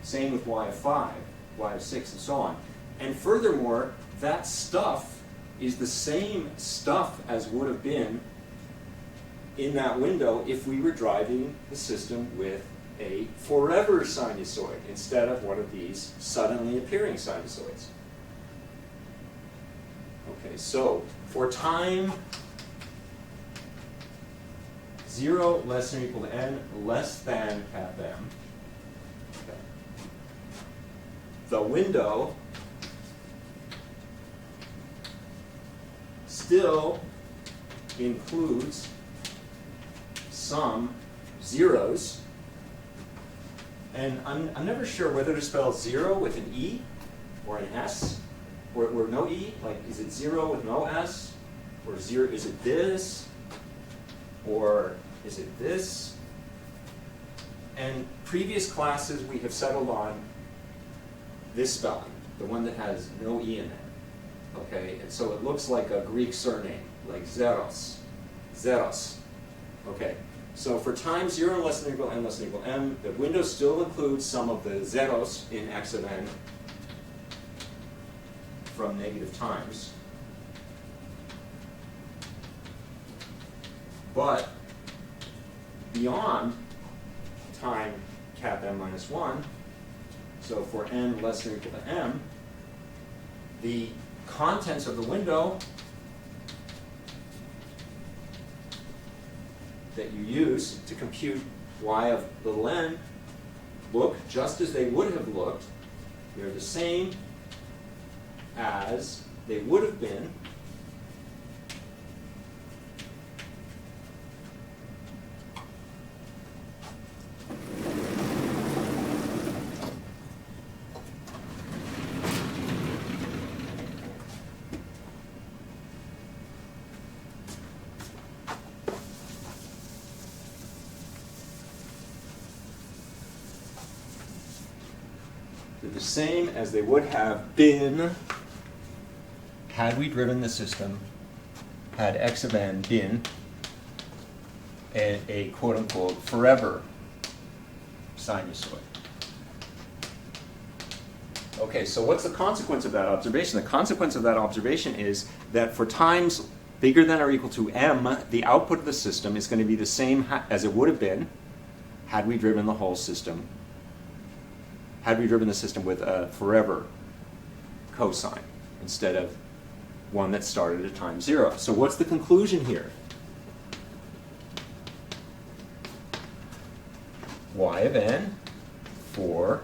Same with y of 5, y of 6, and so on. And furthermore, that stuff is the same stuff as would have been in that window if we were driving the system with a forever sinusoid instead of one of these suddenly appearing sinusoids. Okay, so for time 0 less than or equal to n less than cap m, okay, the window still includes some zeros. And I'm never sure whether to spell 0 with an E or an S, or no E. Like, is it 0 with no S? Or 0, is it this? Or is it this? And previous classes we have settled on this spelling, the one that has no E in it. Okay, and so it looks like a Greek surname, like Zeros. Zeros. Okay, so for time 0 less than or equal to n less than or equal to m, the window still includes some of the zeros in x of n from negative times. But beyond time cap m minus 1, so for n less than or equal to m, the contents of the window that you use to compute y of little n look just as they would have looked. They're the same as they would have been have been had we driven the system, had x of n been a quote-unquote forever sinusoid. Okay, so what's the consequence of that observation? The consequence of that observation is that for times bigger than or equal to m, the output of the system is going to be the same as it would have been had we driven the whole system, had we driven the system with a forever cosine instead of one that started at time 0. So what's the conclusion here? Y of n for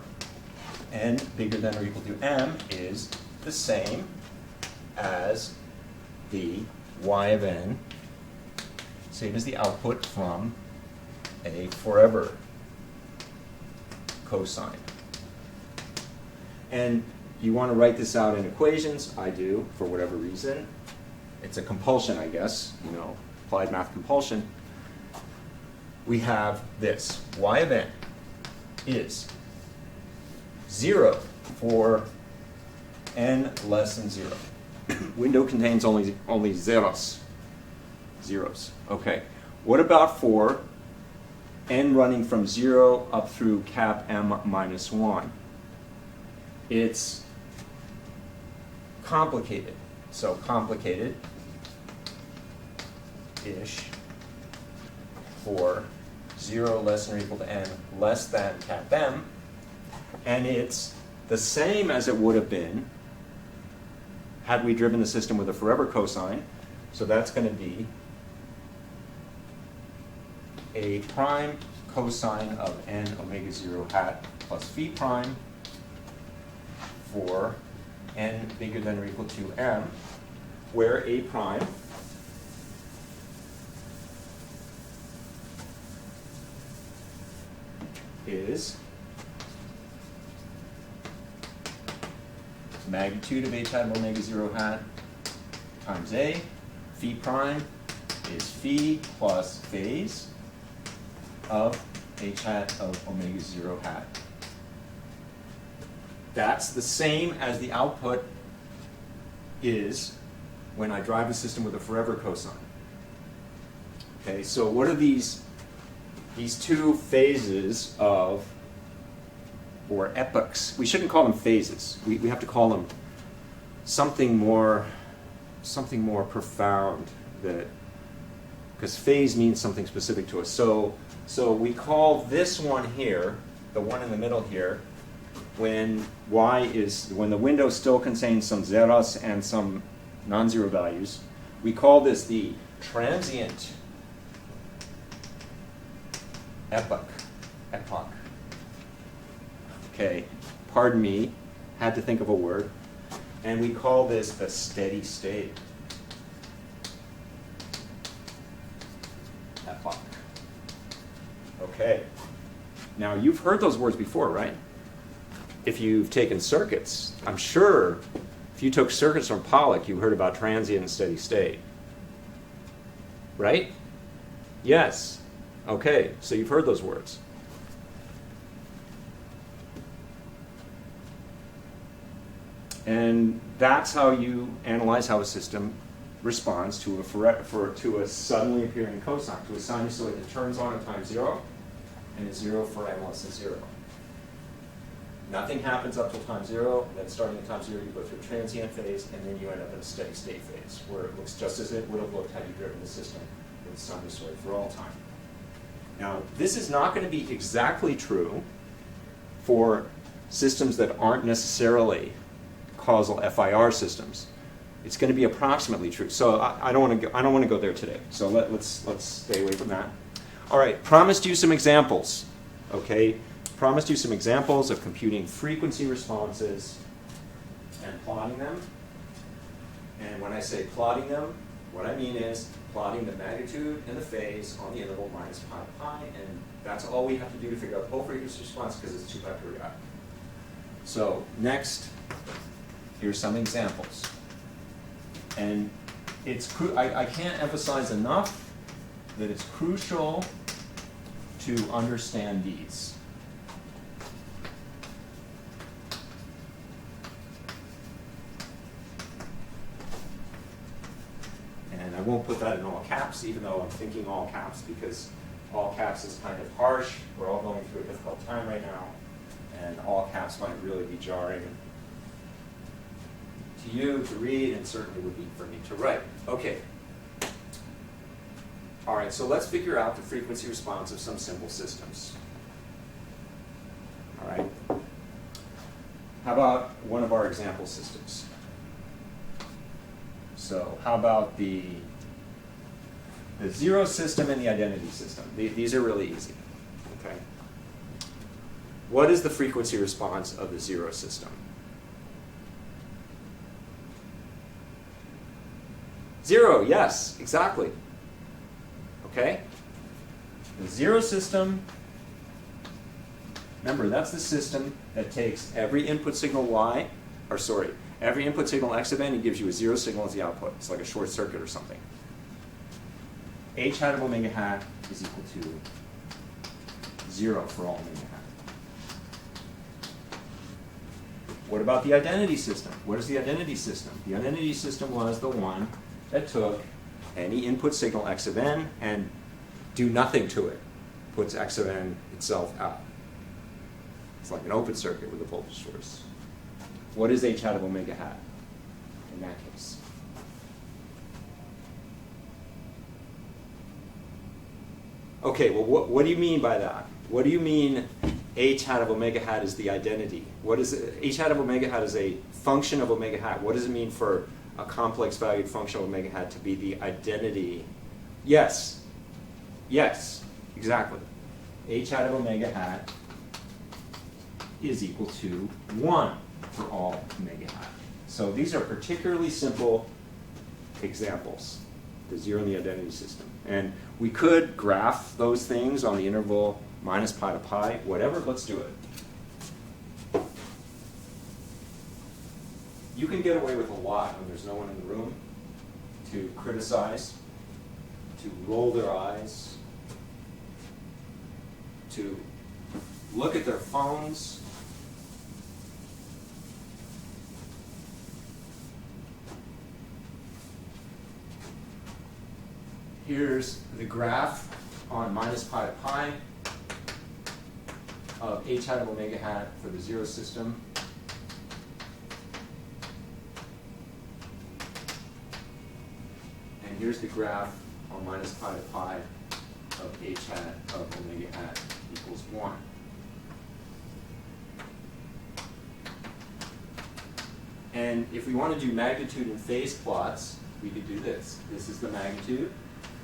n bigger than or equal to m is the same as the y of n, same as the output from a forever cosine. And you want to write this out in equations. I do, for whatever reason. It's a compulsion, I guess, applied math compulsion. We have this. Y of n is 0 for n less than 0. Window contains only zeros. Okay. What about for n running from 0 up through cap m minus 1? It's complicated. So complicated-ish for 0 less than or equal to n less than cap m. And it's the same as it would have been had we driven the system with a forever cosine. So that's going to be a prime cosine of n omega 0 hat plus phi prime for n bigger than or equal to m, where a prime is magnitude of h hat of omega 0 hat times a. Phi prime is phi plus phase of h hat of omega 0 hat. That's the same as the output is when I drive the system with a forever cosine. Okay, so what are these two phases of, or epochs? We shouldn't call them phases. We have to call them something more profound, that because phase means something specific to us. So we call this one here, the one in the middle here, when the window still contains some zeros and some non-zero values, we call this the transient epoch. Okay, pardon me, had to think of a word. And we call this the steady state epoch. Okay, now you've heard those words before, right? If you've taken circuits, I'm sure if you took circuits from Pollock, you heard about transient and steady state. Right? Yes. Okay, so you've heard those words. And that's how you analyze how a system responds to a suddenly appearing cosine, to a sinusoid that turns on at time 0 and is 0 for n less than 0. Nothing happens up till time 0, then starting at time 0 you go through a transient phase, and then you end up in a steady state phase, where it looks just as it would have looked had you driven the system with sinusoid for all time. Now, this is not going to be exactly true for systems that aren't necessarily causal FIR systems. It's going to be approximately true. So I don't want to go there today. So let's stay away from that. All right, promised you some examples. Okay, promised you some examples of computing frequency responses and plotting them. And when I say plotting them, what I mean is plotting the magnitude and the phase on the interval minus pi to pi, and that's all we have to do to figure out the whole frequency response because it's 2 pi periodic. So next, here's some examples. And I can't emphasize enough that it's crucial to understand these. And I won't put that in all caps, even though I'm thinking all caps, because all caps is kind of harsh. We're all going through a difficult time right now, and all caps might really be jarring to you to read, and certainly would be for me to write. Okay. All right, so let's figure out the frequency response of some simple systems. All right. How about one of our example systems? So how about the zero system and the identity system? These are really easy. Okay. What is the frequency response of the zero system? 0, yes, exactly. Okay? The zero system, remember, that's the system that takes every input signal y, or sorry, every input signal x of n and gives you a zero signal as the output. It's like a short circuit or something. H hat of omega hat is equal to 0 for all omega hat. What about the identity system? What is the identity system? The identity system was the one that took any input signal x of n and do nothing to it. Puts x of n itself out. It's like an open circuit with a voltage source. What is h hat of omega hat in that case? Okay, well, what do you mean by that? What do you mean h hat of omega hat is the identity? What is it? H hat of omega hat is a function of omega hat. What does it mean for a complex valued function of omega hat to be the identity? Yes. Yes, exactly. H hat of omega hat is equal to 1 for all omega hat. So these are particularly simple examples, the zero and the identity system. And we could graph those things on the interval minus pi to pi, whatever, let's do it. You can get away with a lot when there's no one in the room to criticize, to roll their eyes, to look at their phones. Here's the graph on minus pi to pi of h hat of omega hat for the zero system. And here's the graph on minus pi to pi of h hat of omega hat equals 1. And if we want to do magnitude and phase plots, we could do this. This is the magnitude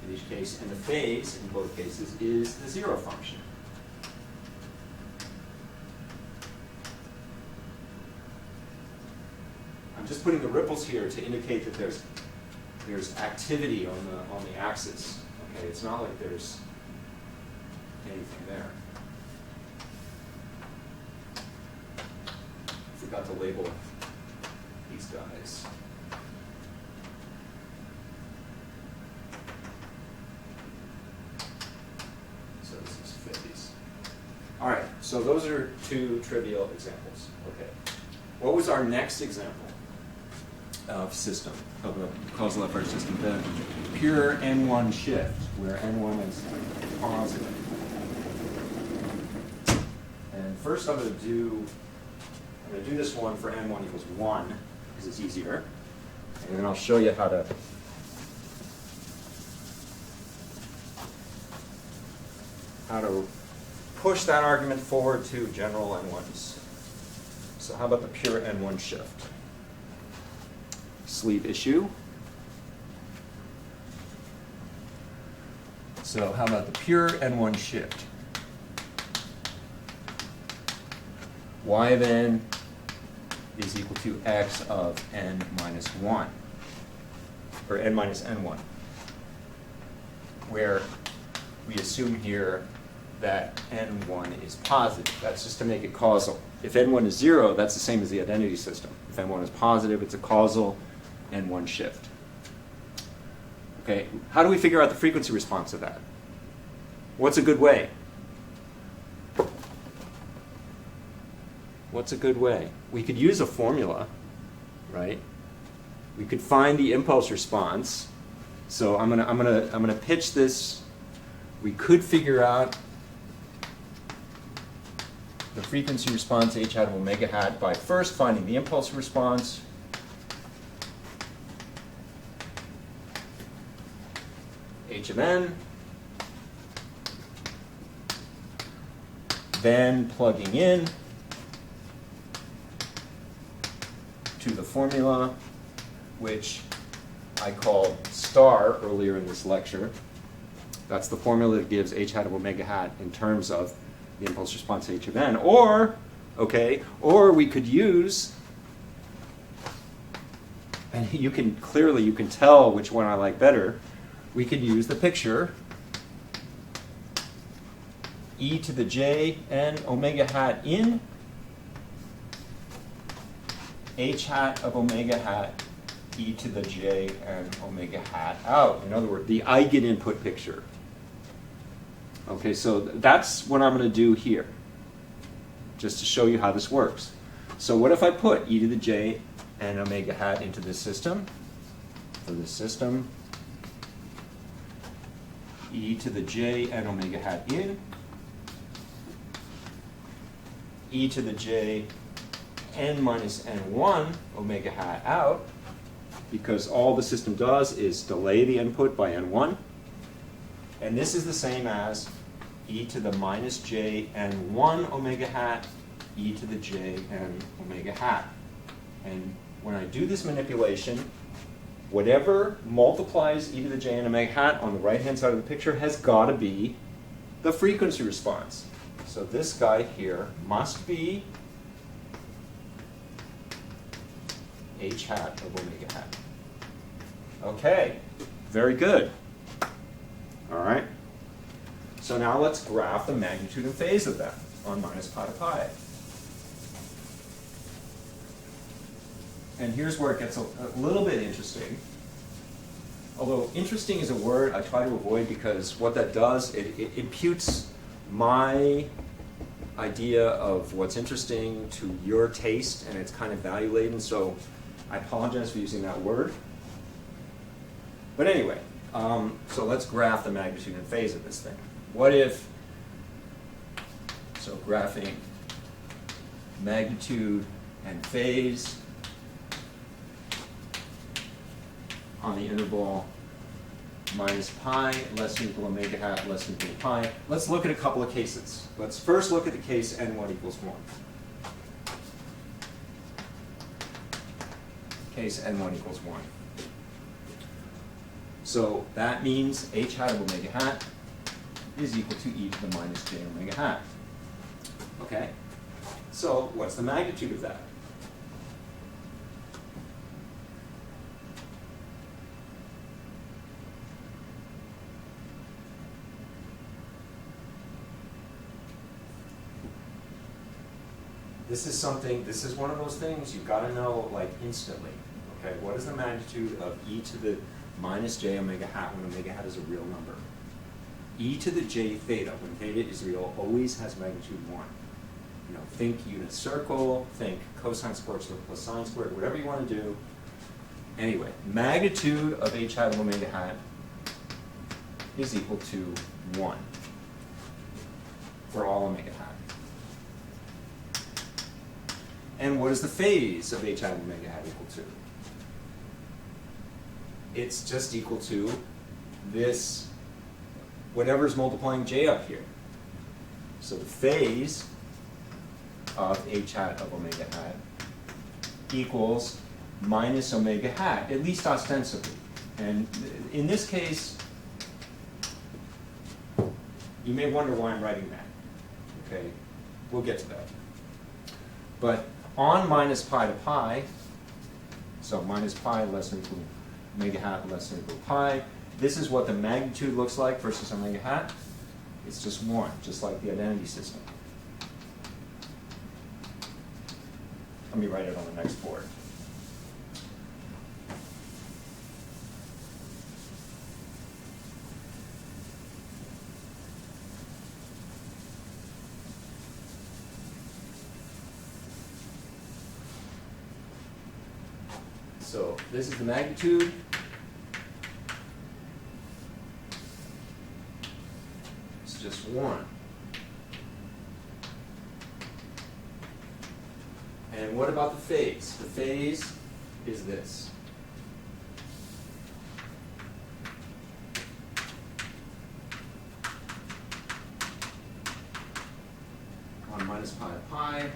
in each case, and the phase in both cases is the zero function. I'm just putting the ripples here to indicate that there's activity on the axis. Okay, it's not like there's anything there. Forgot to label these guys. So this is phase. All right, so those are two trivial examples. Okay. What was our next example of system, of a causal FR system? The pure N1 shift, where N1 is positive. And first I'm going to do this one for N1 equals 1, because it's easier. And then I'll show you how to push that argument forward to general N1s. So how about the pure N1 shift? Sleeve issue. So how about the pure N1 shift? y of n is equal to x of n minus 1, or n minus n1, where we assume here that n1 is positive. That's just to make it causal. If n1 is 0, that's the same as the identity system. If n1 is positive, it's a causal n1 shift. Okay, how do we figure out the frequency response of that? What's a good way? What's a good way? We could use a formula, right? We could find the impulse response. So I'm gonna pitch this. We could figure out the frequency response h hat of omega hat by first finding the impulse response. H of n, then plugging in to the formula, which I called star earlier in this lecture. That's the formula that gives h hat of omega hat in terms of the impulse response h of n. Or we could use, and you can tell which one I like better. We could use the picture e to the j n omega hat in h hat of omega hat e to the j n omega hat out. In other words, the eigeninput picture. Okay, so that's what I'm going to do here, just to show you how this works. So what if I put e to the j n omega hat into this system? For this system, e to the j n omega hat in, e to the j n minus n1 omega hat out, because all the system does is delay the input by n1. And this is the same as e to the minus j n1 omega hat, e to the j n omega hat. And when I do this manipulation, whatever multiplies e to the j n omega hat on the right-hand side of the picture has got to be the frequency response. So this guy here must be h hat of omega hat. Okay, very good. All right. So now let's graph the magnitude and phase of that on minus pi to pi. And here's where it gets a little bit interesting. Although interesting is a word I try to avoid, because what that does, it imputes my idea of what's interesting to your taste, and it's kind of value-laden, so I apologize for using that word. But anyway, so let's graph the magnitude and phase of this thing. What if, so graphing magnitude and phase on the interval minus pi less than equal omega hat less than equal pi. Let's look at a couple of cases. Let's first look at the case n1 equals 1. Case n1 equals 1. So that means h hat of omega hat is equal to e to the minus j omega hat. Okay? So what's the magnitude of that? This is one of those things you've got to know like instantly. Okay, what is the magnitude of e to the minus j omega hat when omega hat is a real number? E to the j theta, when theta is real, always has magnitude 1. You know, think unit circle, think cosine squared plus sine squared, whatever you want to do. Anyway, magnitude of h hat of omega hat is equal to 1 for all omega hat. And what is the phase of h hat of omega hat equal to? It's just equal to this, whatever's multiplying j up here. So the phase of h hat of omega hat equals minus omega hat, at least ostensibly. And in this case, you may wonder why I'm writing that. Okay, we'll get to that. But on minus pi to pi, so minus pi less than or equal to omega hat less than or equal to pi, this is what the magnitude looks like versus omega hat. It's just 1, just like the identity system. Let me write it on the next board. So this is the magnitude. It's just 1. And what about the phase? The phase is this. On minus pi to pi,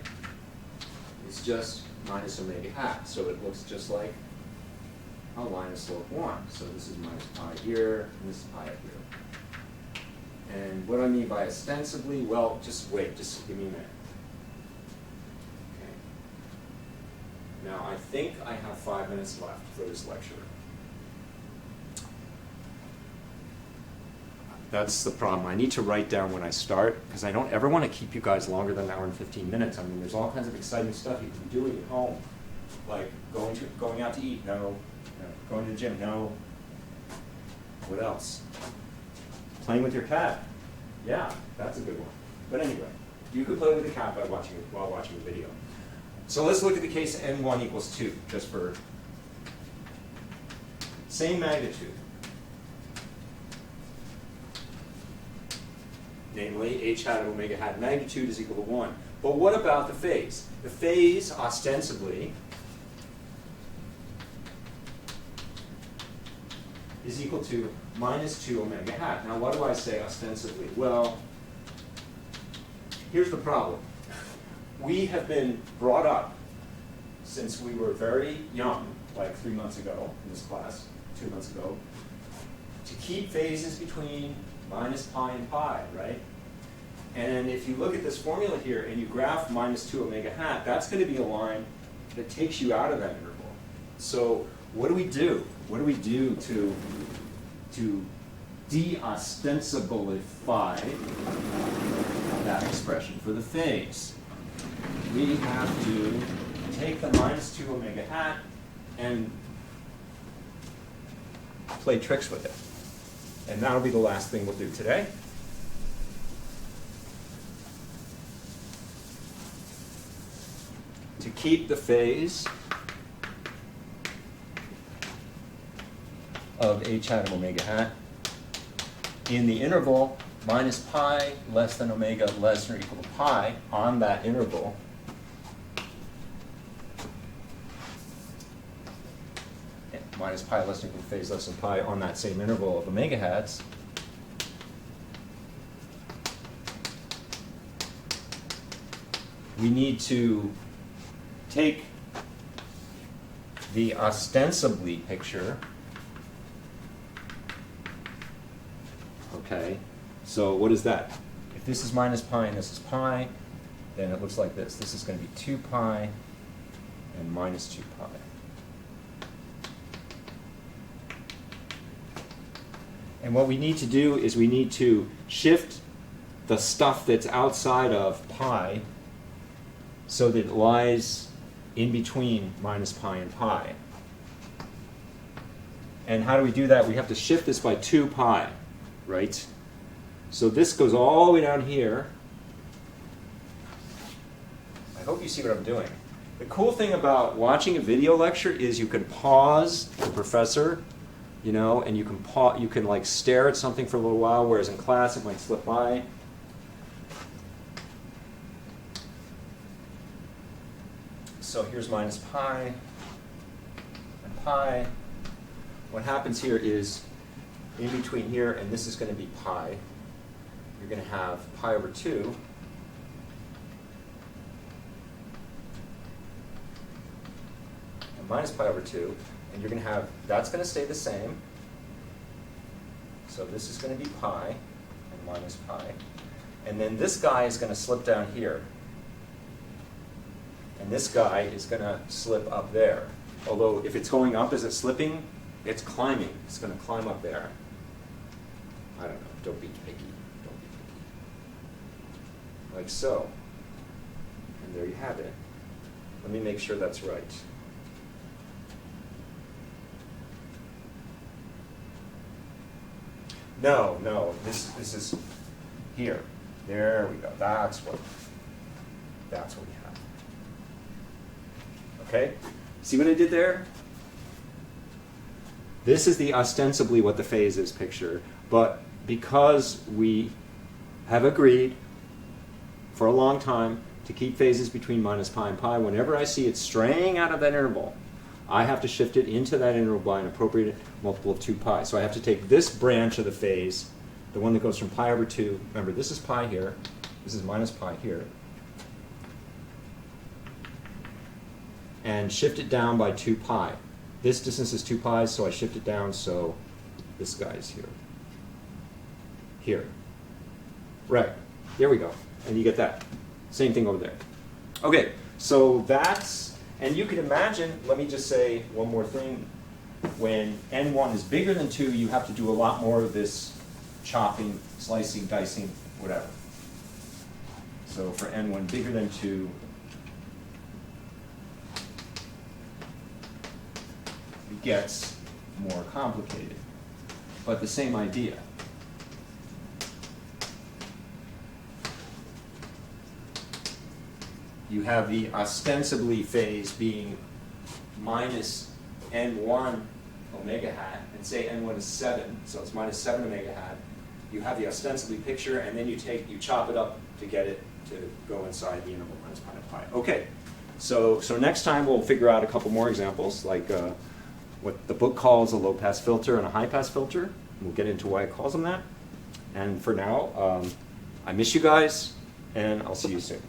it's just minus omega hat. So it looks just like a line of slope 1. So this is minus pi here, and this is pi up here. And what do I mean by ostensibly? Well, just wait, just give me a minute. Okay. Now, I think I have 5 minutes left for this lecture. That's the problem. I need to write down when I start, because I don't ever want to keep you guys longer than an hour and 15 minutes. I mean, there's all kinds of exciting stuff you can be doing at home, like going out to eat, no. Going to the gym, no. What else? Playing with your cat. Yeah, that's a good one. But anyway, you could play with the cat while watching the video. So let's look at the case n1 equals 2, just for same magnitude. Namely, h hat of omega hat magnitude is equal to 1. But what about the phase? The phase, ostensibly, is equal to minus 2 omega hat. Now, what do I say ostensibly? Well, here's the problem. We have been brought up since we were very young, like 3 months ago in this class, 2 months ago, to keep phases between minus pi and pi, right? And if you look at this formula here and you graph minus 2 omega hat, that's going to be a line that takes you out of that interval. So what do we do? What do we do to de-ostensibleify that expression for the phase? We have to take the minus 2 omega hat and play tricks with it. And that'll be the last thing we'll do today. To keep the phase of h hat of omega hat in the interval minus pi less than omega less than or equal to pi on that interval, minus pi less than or equal to phase less than pi on that same interval of omega hats, we need to take the ostensibly picture. Okay, so what is that? If this is minus pi and this is pi, then it looks like this. This is going to be 2 pi and minus 2 pi. And what we need to do is we need to shift the stuff that's outside of pi so that it lies in between minus pi and pi. And how do we do that? We have to shift this by 2 pi, right? So this goes all the way down here. I hope you see what I'm doing. The cool thing about watching a video lecture is you can pause the professor, you know, and you can like stare at something for a little while, whereas in class it might slip by. So here's minus pi and pi. What happens here is in between here and this is going to be pi. You're going to have pi over 2 and minus pi over 2. And you're going to have, that's going to stay the same. So this is going to be pi and minus pi. And then this guy is going to slip down here. And this guy is going to slip up there. Although if it's going up, is it slipping? It's climbing. It's going to climb up there. I don't know. Don't be picky. Don't be picky. Like so. And there you have it. Let me make sure that's right. No, no. This is here. There we go. That's what we have. Okay? See what I did there? This is the ostensibly what the phase is picture, but because we have agreed for a long time to keep phases between minus pi and pi, whenever I see it straying out of that interval, I have to shift it into that interval by an appropriate multiple of 2 pi. So I have to take this branch of the phase, the one that goes from pi over 2, remember this is pi here, this is minus pi here, and shift it down by 2 pi. This distance is 2 pi, so I shift it down so this guy is here. Here. Right. There we go. And you get that. Same thing over there. Okay, so that's, and you can imagine, let me just say one more thing. When n1 is bigger than 2, you have to do a lot more of this chopping, slicing, dicing, whatever. So for n1 bigger than 2, it gets more complicated, but the same idea. You have the ostensibly phase being minus n1 omega hat, and say n1 is 7, so it's minus 7 omega hat. You have the ostensibly picture, and then you chop it up to get it to go inside the interval minus pi to pi. Okay, so next time we'll figure out a couple more examples, like what the book calls a low-pass filter and a high-pass filter. We'll get into why it calls them that. And for now, I miss you guys, and I'll see you soon.